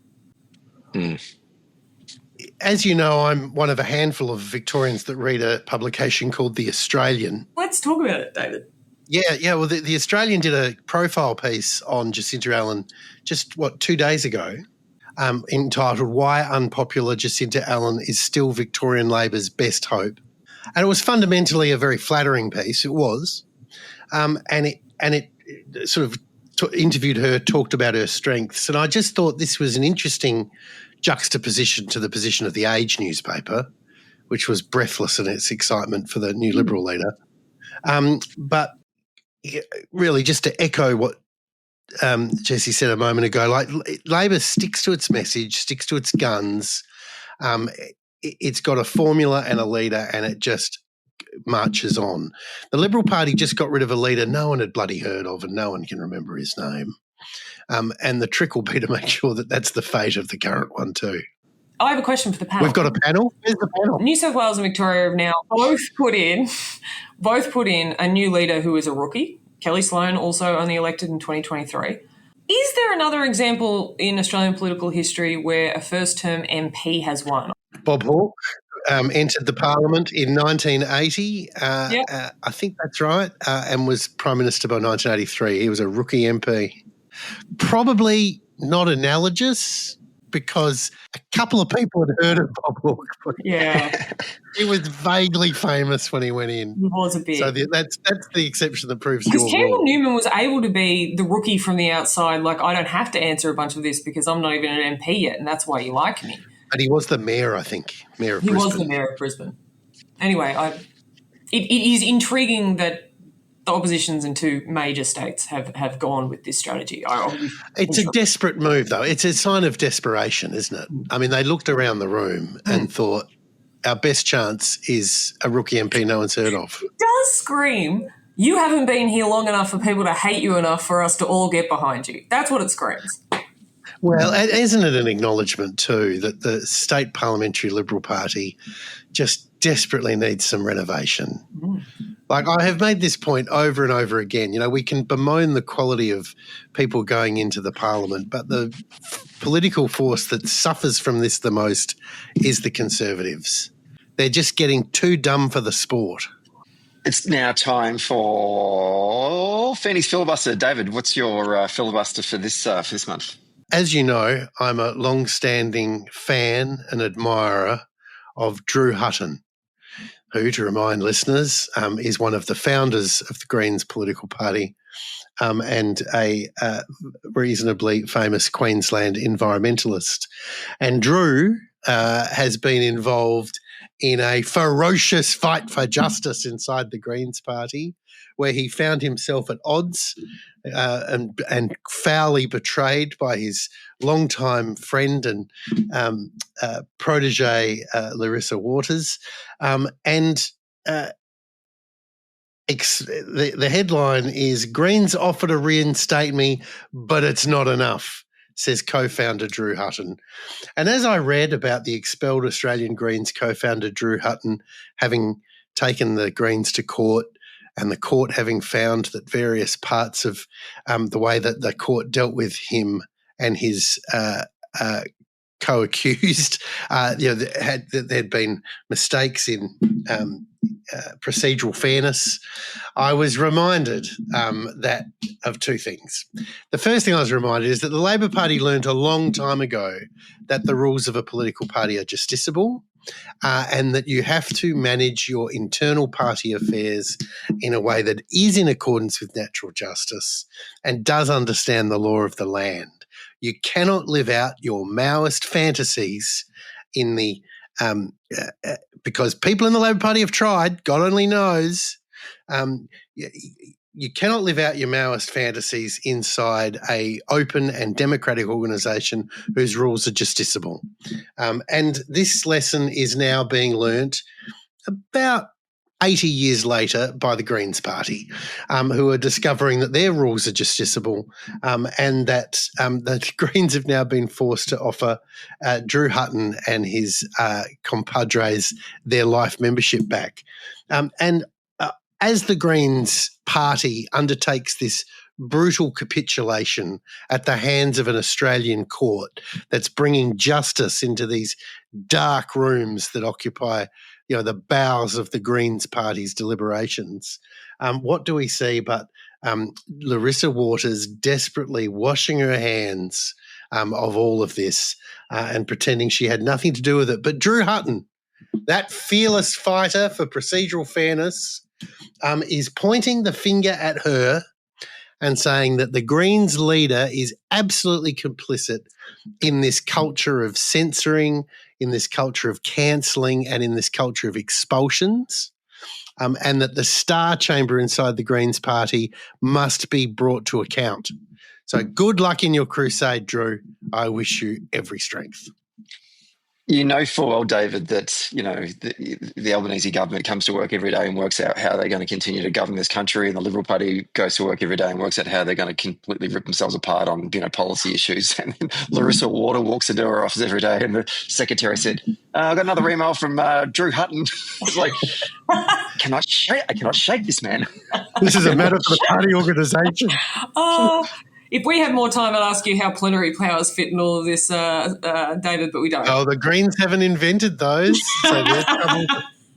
As you know, I'm one of a handful of Victorians that read a publication called The Australian. Let's talk about it, David. Yeah. Well, the Australian did a profile piece on Jacinta Allen just, 2 days ago, entitled "Why Unpopular Jacinta Allen is Still Victorian Labor's Best Hope." And it was fundamentally a very flattering piece. It was. And it sort of interviewed her, talked about her strengths. And I just thought this was an interesting juxtaposition to the position of the Age newspaper, which was breathless in its excitement for the new Liberal leader. But really, just to echo what Jessie said a moment ago, like Labor sticks to its message, sticks to its guns. It's got a formula and a leader, and it just marches on. The Liberal Party just got rid of a leader no one had bloody heard of, and no one can remember his name. And the trick will be to make sure that that's the fate of the current one too. I have a question for the panel. We've got a panel. Where's the panel? New South Wales and Victoria have now both put in a new leader who is a rookie. Kelly Sloan, also only elected in 2023. Is there another example in Australian political history where a first-term MP has won? Bob Hawke entered the parliament in 1980. I think that's right, and was Prime Minister by 1983. He was a rookie MP. Probably not analogous, because a couple of people had heard of Bob Hawke. Yeah. He was vaguely famous when he went in. He was a bit. So that's the exception that proves your rule. Because Campbell Newman was able to be the rookie from the outside. Like, I don't have to answer a bunch of this because I'm not even an MP yet, and that's why you like me. But he was the mayor, I think. Mayor of Brisbane. He was the mayor of Brisbane. Anyway, it is intriguing that the oppositions in 2 major states have gone with this strategy. It's a desperate move, though. It's a sign of desperation, isn't it? I mean, they looked around the room and thought, our best chance is a rookie MP no one's heard of. It does scream, you haven't been here long enough for people to hate you enough for us to all get behind you. That's what it screams. Well, isn't it an acknowledgement too that the state parliamentary Liberal Party just desperately needs some renovation? Like, I have made this point over and over again. You know, we can bemoan the quality of people going into the parliament, but the political force that suffers from this the most is the Conservatives. They're just getting too dumb for the sport. It's now time for Feeney's filibuster. David, what's your filibuster for this month? As you know, I'm a long-standing fan and admirer of Drew Hutton, who, to remind listeners, is one of the founders of the Greens political party and a reasonably famous Queensland environmentalist. And Drew has been involved in a ferocious fight for justice inside the Greens party, where he found himself at odds and foully betrayed by his longtime friend and protege, Larissa Waters. The headline is "Greens offer to reinstate me, but it's not enough," says co-founder Drew Hutton. And as I read about the expelled Australian Greens co-founder Drew Hutton having taken the Greens to court, and the court having found that various parts of the way that the court dealt with him and his co-accused, there had been mistakes in procedural fairness, I was reminded of two things. The first thing I was reminded is that the Labor Party learned a long time ago that the rules of a political party are justiciable, and that you have to manage your internal party affairs in a way that is in accordance with natural justice and does understand the law of the land. You cannot live out your Maoist fantasies in the because people in the Labor Party have tried, God only knows. You cannot live out your Maoist fantasies inside a open and democratic organisation whose rules are justiciable. And this lesson is now being learnt about 80 years later by the Greens Party, who are discovering that their rules are justiciable, and that the Greens have now been forced to offer Drew Hutton and his compadres their life membership back. As the Greens Party undertakes this brutal capitulation at the hands of an Australian court that's bringing justice into these dark rooms that occupy the bowels of the Greens Party's deliberations, what do we see but Larissa Waters desperately washing her hands of all of this and pretending she had nothing to do with it. But Drew Hutton, that fearless fighter for procedural fairness, is pointing the finger at her and saying that the Greens leader is absolutely complicit in this culture of censoring, in this culture of cancelling, and in this culture of expulsions, and that the star chamber inside the Greens Party must be brought to account. So good luck in your crusade, Drew. I wish you every strength. You know full well, David, that the Albanese government comes to work every day and works out how they're going to continue to govern this country, and the Liberal Party goes to work every day and works out how they're going to completely rip themselves apart on policy issues. And then Larissa Water walks into her office every day, and the secretary said, "I got another email from Drew Hutton." It's like, I cannot shake this man. This is a matter for the party organisation. If we had more time, I'd ask you how plenary powers fit in all of this, David, but we don't. Oh, the Greens haven't invented those, so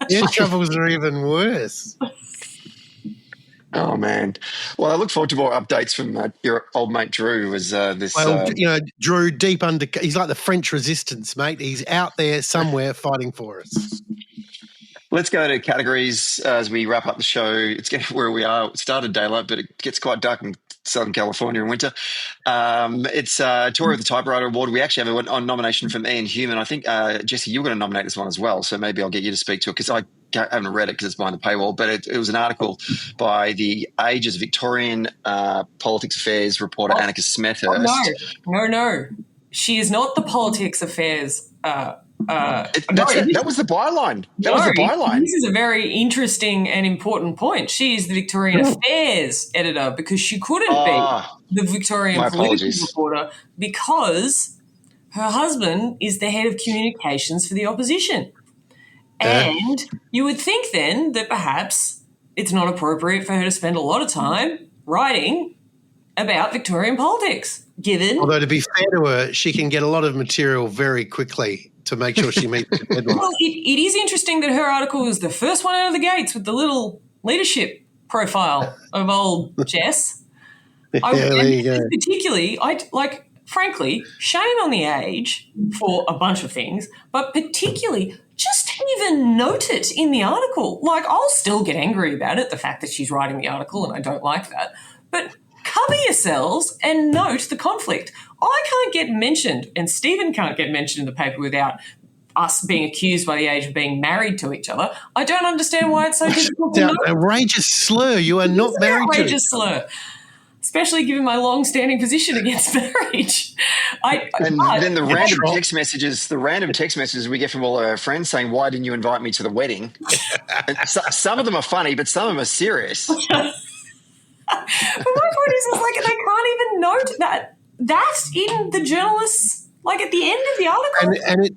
their troubles are even worse. Oh, man. Well, I look forward to more updates from your old mate Drew. Drew, deep under, he's like the French resistance, mate. He's out there somewhere fighting for us. Let's go to categories as we wrap up the show. It's getting where we are. It started daylight, but it gets quite dark in Southern California in winter. It's Tory of the Typewriter Award. We actually have a nomination from Ian Human. I think, Jessie, you're going to nominate this one as well, so maybe I'll get you to speak to it because I haven't read it because it's behind the paywall, but it was an article by the Age's Victorian Politics Affairs reporter Annika Smethurst. No. She is not the Politics Affairs that was the byline. Was the byline. This is a very interesting and important point. She is the Victorian Affairs editor because she couldn't be the Victorian political reporter because her husband is the head of communications for the opposition. And you would think then that perhaps it's not appropriate for her to spend a lot of time writing about Victorian politics, given... Although, to be fair to her, she can get a lot of material very quickly to make sure she meets the deadline. Well, it is interesting that her article was the first one out of the gates with the little leadership profile of old Jess. Particularly, frankly, shame on the Age for a bunch of things, but particularly just to even note it in the article. Like, I'll still get angry about it, the fact that she's writing the article, and I don't like that. but cover yourselves and note the conflict. I can't get mentioned, and Stephen can't get mentioned in the paper without us being accused by the age of being married to each other. I don't understand why it's so difficult to note. Outrageous slur. You are not married to each other. Outrageous slur. Especially given my long-standing position against marriage. Then the random text messages we get from all our friends saying, "Why didn't you invite me to the wedding?" Some of them are funny, but some of them are serious. But my point is like they can't even note that in the journalists, like at the end of the article. And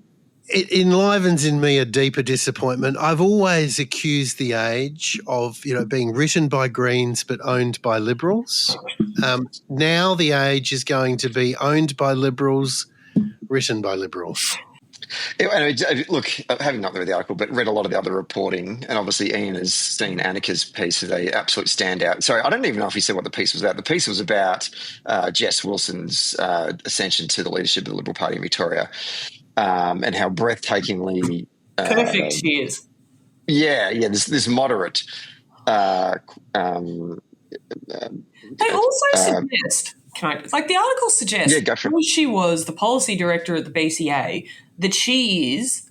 it enlivens in me a deeper disappointment. I've always accused the Age of, being written by Greens but owned by Liberals. Now the Age is going to be owned by Liberals, written by Liberals. Look, having not read the article, but read a lot of the other reporting, and obviously Ian has seen Annika's piece as a absolute standout. Sorry, I don't even know if he said what the piece was about. The piece was about Jess Wilson's ascension to the leadership of the Liberal Party in Victoria. And how breathtakingly perfect she is. Yeah. This moderate. They also suggest, the article suggests, when she was the policy director at the BCA, that she is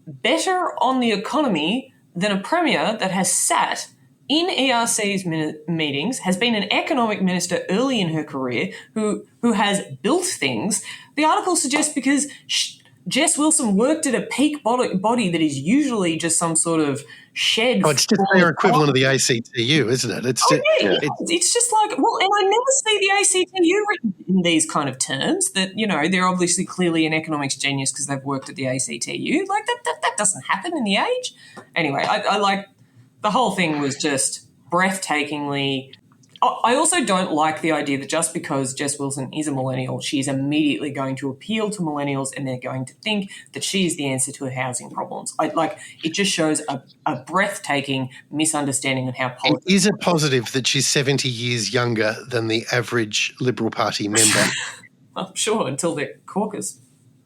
better on the economy than a premier that has sat in ERC's meetings, has been an economic minister early in her career, who has built things. The article suggests because Jess Wilson worked at a peak body that is usually just some sort of shed. Oh, it's just their equivalent of the ACTU, isn't it? It's just like, and I never see the ACTU written in these kind of terms that, they're obviously clearly an economics genius because they've worked at the ACTU. Like that doesn't happen in the Age. Anyway, I like... The whole thing was just breathtakingly. I also don't like the idea that just because Jess Wilson is a millennial, she's immediately going to appeal to millennials and they're going to think that she is the answer to her housing problems. It just shows a breathtaking misunderstanding of how politics. Is it positive that she's 70 years younger than the average Liberal Party member? I'm sure, until the caucus.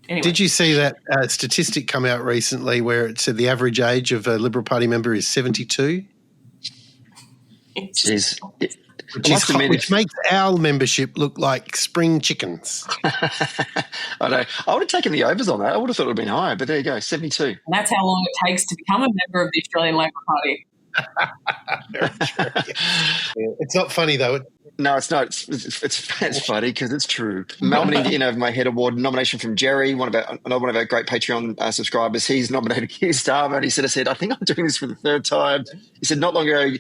Anyway. Did you see that statistic come out recently where it said the average age of a Liberal Party member is 72? Which makes our membership look like spring chickens. I know. I would have taken the overs on that. I would have thought it would have been higher, but there you go, 72. And that's how long it takes to become a member of the Australian Labor Party. Very true. Yeah. It's not funny though. No, it's not. It's funny because it's true. Melbourne in over my head award nomination from Jerry, another one of our great Patreon subscribers. He's nominated Kier Starmer, and he said, I think I'm doing this for the third time. He said, not long ago,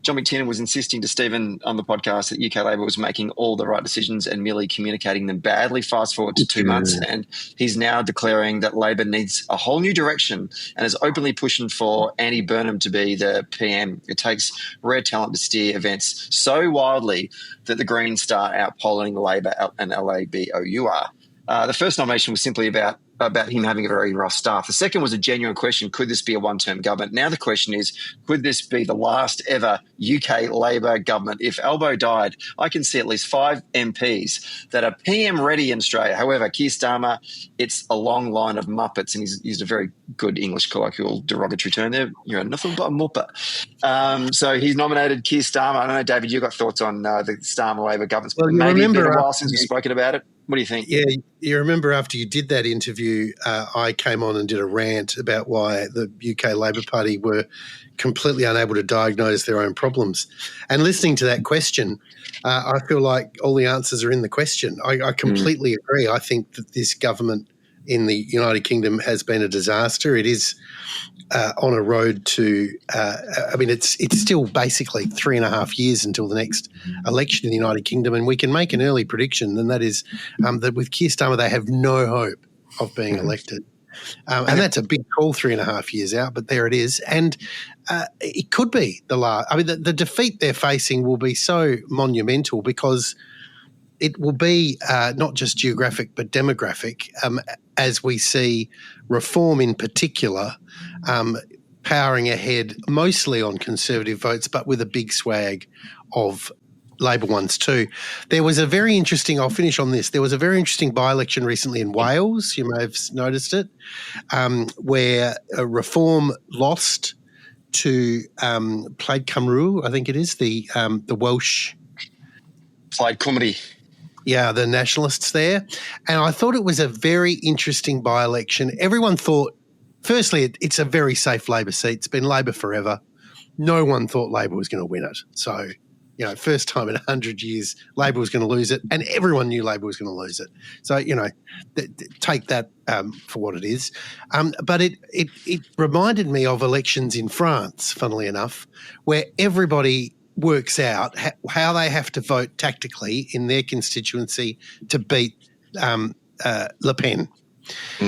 John McTiernan was insisting to Stephen on the podcast that UK Labor was making all the right decisions and merely communicating them badly. Fast forward to 2 months, and he's now declaring that Labor needs a whole new direction and is openly pushing for Andy Burnham to be the PM. It takes rare talent to steer events so wildly that the Greens start outpolling Labor and LABOUR. The first nomination was simply about him having a very rough start. The second was a genuine question: could this be a one-term government? Now the question is, could this be the last ever UK Labor government? If Albo died, I can see at least 5 MPs that are PM ready in Australia. However, Kier Starmer, it's a long line of muppets, and he's used a very good English colloquial derogatory term there. You're nothing but a muppet. So he's nominated Kier Starmer. I don't know, David, you got thoughts on the Starmer Labor government? Well, maybe it's been a while since we've spoken about it. What do you think? Yeah, you remember after you did that interview, I came on and did a rant about why the UK Labor Party were completely unable to diagnose their own problems. And listening to that question, I feel like all the answers are in the question. I completely agree. I think that this government in the United Kingdom has been a disaster. It is on a road to it's still basically 3.5 years until the next election in the United Kingdom, and we can make an early prediction, and that is that with Kier Starmer they have no hope of being elected. And that's a big call 3.5 years out, but there it is. And it could be the last. I mean, the defeat they're facing will be so monumental because it will be not just geographic but demographic, as we see reform in particular powering ahead mostly on Conservative votes, but with a big swag of Labor ones too. There was a very interesting, I'll finish on this, there was a very interesting by-election recently in Wales, you may have noticed it, where Reform lost to Plaid Cymru, I think it is, the Welsh. Plaid Cymru. Yeah, the nationalists there. And I thought it was a very interesting by-election. Everyone thought, firstly, it's a very safe Labor seat. It's been Labor forever. No one thought Labor was going to win it. So, first time in 100 years, Labor was going to lose it, and everyone knew Labor was going to lose it. So, take that for what it is. But it reminded me of elections in France, funnily enough, where everybody works out how they have to vote tactically in their constituency to beat Le Pen.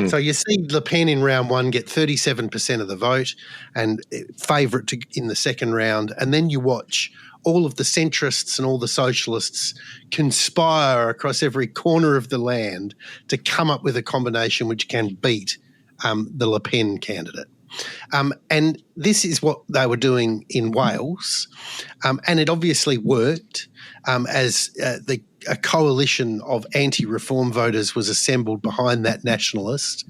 So you see Le Pen in round one get 37% of the vote and favourite in the second round, and then you watch all of the centrists and all the socialists conspire across every corner of the land to come up with a combination which can beat the Le Pen candidate. And this is what they were doing in Wales, and it obviously worked as a coalition of anti-reform voters was assembled behind that nationalist.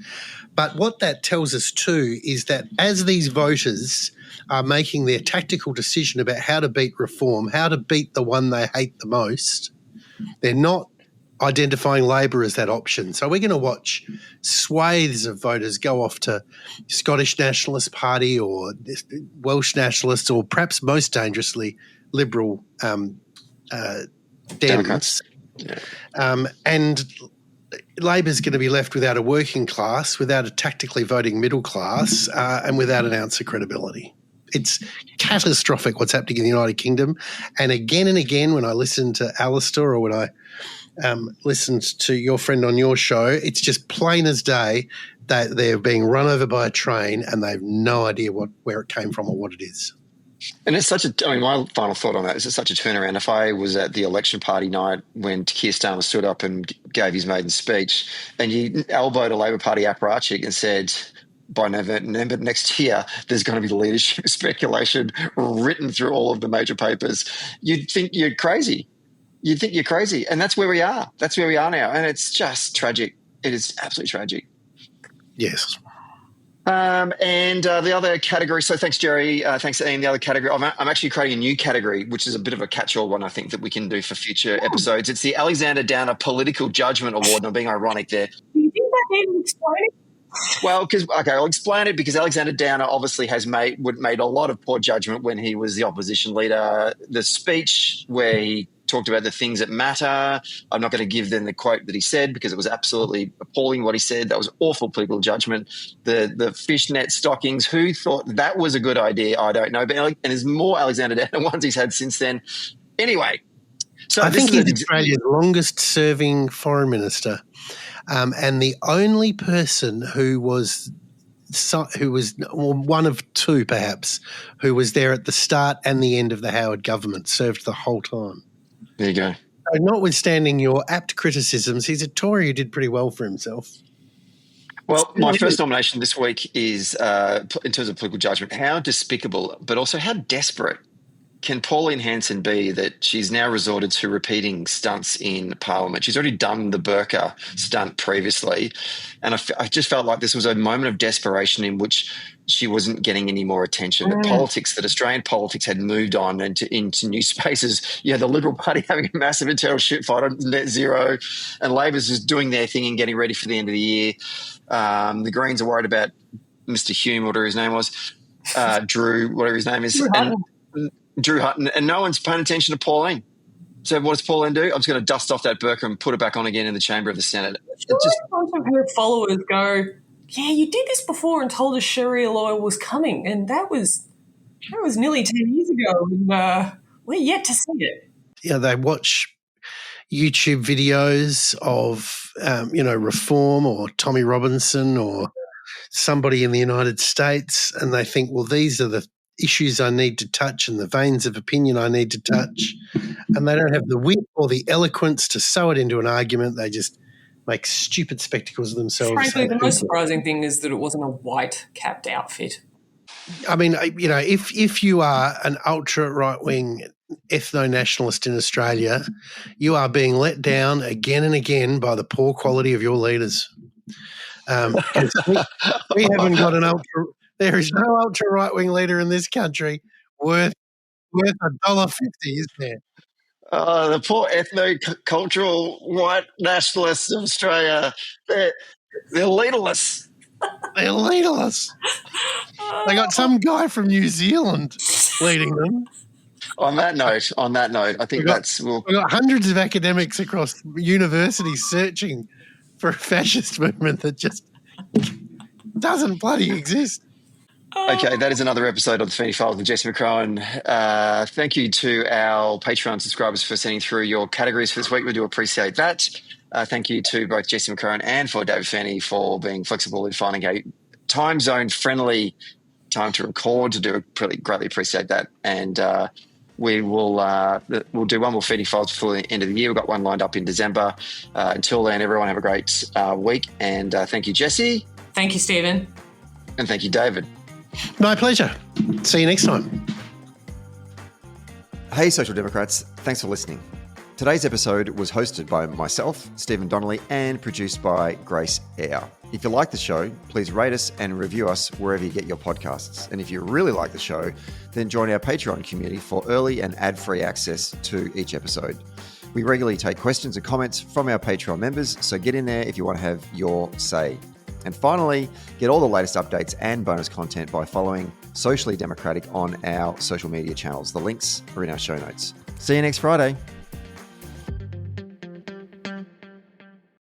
But what that tells us too is that as these voters are making their tactical decision about how to beat reform, how to beat the one they hate the most, they're not identifying Labor as that option. So we're going to watch swathes of voters go off to Scottish Nationalist Party or Welsh Nationalists, or perhaps most dangerously Liberal Democrats. Yeah. And Labor's going to be left without a working class, without a tactically voting middle class, and without an ounce of credibility. It's catastrophic what's happening in the United Kingdom. And again, when I listen to Alistair or when I listened to your friend on your show, it's just plain as day that they're being run over by a train and they have no idea where it came from or what it is. And it's my final thought on that is it's such a turnaround. If I was at the election party night when Kier Starmer stood up and gave his maiden speech and you elbowed a Labor Party apparatchik and said, by November next year, there's going to be leadership speculation written through all of the major papers, you'd think you're crazy. You'd think you're crazy. And that's where we are. That's where we are now. And it's just tragic. It is absolutely tragic. Yes. And the other category, so thanks, Jerry. Thanks, Ian. The other category, I'm actually creating a new category, which is a bit of a catch-all one, I think, that we can do for future episodes. It's the Alexander Downer Political Judgment Award, and I'm being ironic there. Do you think that needs explaining? Well, I'll explain it because Alexander Downer obviously has made a lot of poor judgment when he was the opposition leader. The speech where he talked about the things that matter, I'm not going to give them the quote that he said because it was absolutely appalling what he said. That was awful political judgment. The fishnet stockings, who thought that was a good idea? I don't know. But and there's more Alexander Downer ones he's had since then. Anyway. So I think he's Australia's longest-serving foreign minister. And the only person who was one of two, perhaps, who was there at the start and the end of the Howard government, served the whole time. There you go. So notwithstanding your apt criticisms, he's a Tory who did pretty well for himself. Well, my first nomination this week is, in terms of political judgment, how despicable, but also how desperate can Pauline Hanson be that she's now resorted to repeating stunts in Parliament? She's already done the burqa stunt previously, and I just felt like this was a moment of desperation in which she wasn't getting any more attention. That Australian politics had moved on into new spaces. You had the Liberal Party having a massive internal shit fight on net zero, and Labor's just doing their thing and getting ready for the end of the year. The Greens are worried about Mr. Hume, whatever his name was, Drew, whatever his name is, Drew Hutton, and no one's paying attention to Pauline. So what does Pauline do? I'm just going to dust off that burqa and put it back on again in the chamber of the Senate. Some of her followers go, yeah, you did this before and told us Sharia law was coming, and that was nearly 10 years ago, and we're yet to see it. Yeah, they watch YouTube videos of, Reform or Tommy Robinson or somebody in the United States, and they think, well, these are the issues I need to touch and the veins of opinion I need to touch, and they don't have the wit or the eloquence to sew it into an argument. They just make stupid spectacles of themselves. Frankly, the most surprising thing is that it wasn't a white capped outfit. I mean, if you are an ultra right-wing ethno-nationalist in Australia, you are being let down again and again by the poor quality of your leaders. We haven't got an ultra There is no ultra right-wing leader in this country worth $1.50, is there? The poor ethno-cultural white nationalists of Australia, they're leaderless. They're leaderless. They got some guy from New Zealand leading them. On that note, I think we've got hundreds of academics across universities searching for a fascist movement that just doesn't bloody exist. Okay, that is another episode of the Feeney Files with Jessie McCrone. Thank you to our Patreon subscribers for sending through your categories for this week. We do appreciate that. Thank you to both Jessie McCrone and for David Feeney for being flexible in finding a time zone friendly time to record. Really greatly appreciate that. And we'll do one more Feeney Files before the end of the year. We've got one lined up in December. Until then, everyone have a great week. And thank you, Jessie. Thank you, Stephen. And thank you, David. My pleasure. See you next time. Hey, Social Democrats. Thanks for listening. Today's episode was hosted by myself, Stephen Donnelly, and produced by Grace Eyre. If you like the show, please rate us and review us wherever you get your podcasts. And if you really like the show, then join our Patreon community for early and ad-free access to each episode. We regularly take questions and comments from our Patreon members, so get in there if you want to have your say. And finally, get all the latest updates and bonus content by following Socially Democratic on our social media channels. The links are in our show notes. See you next Friday.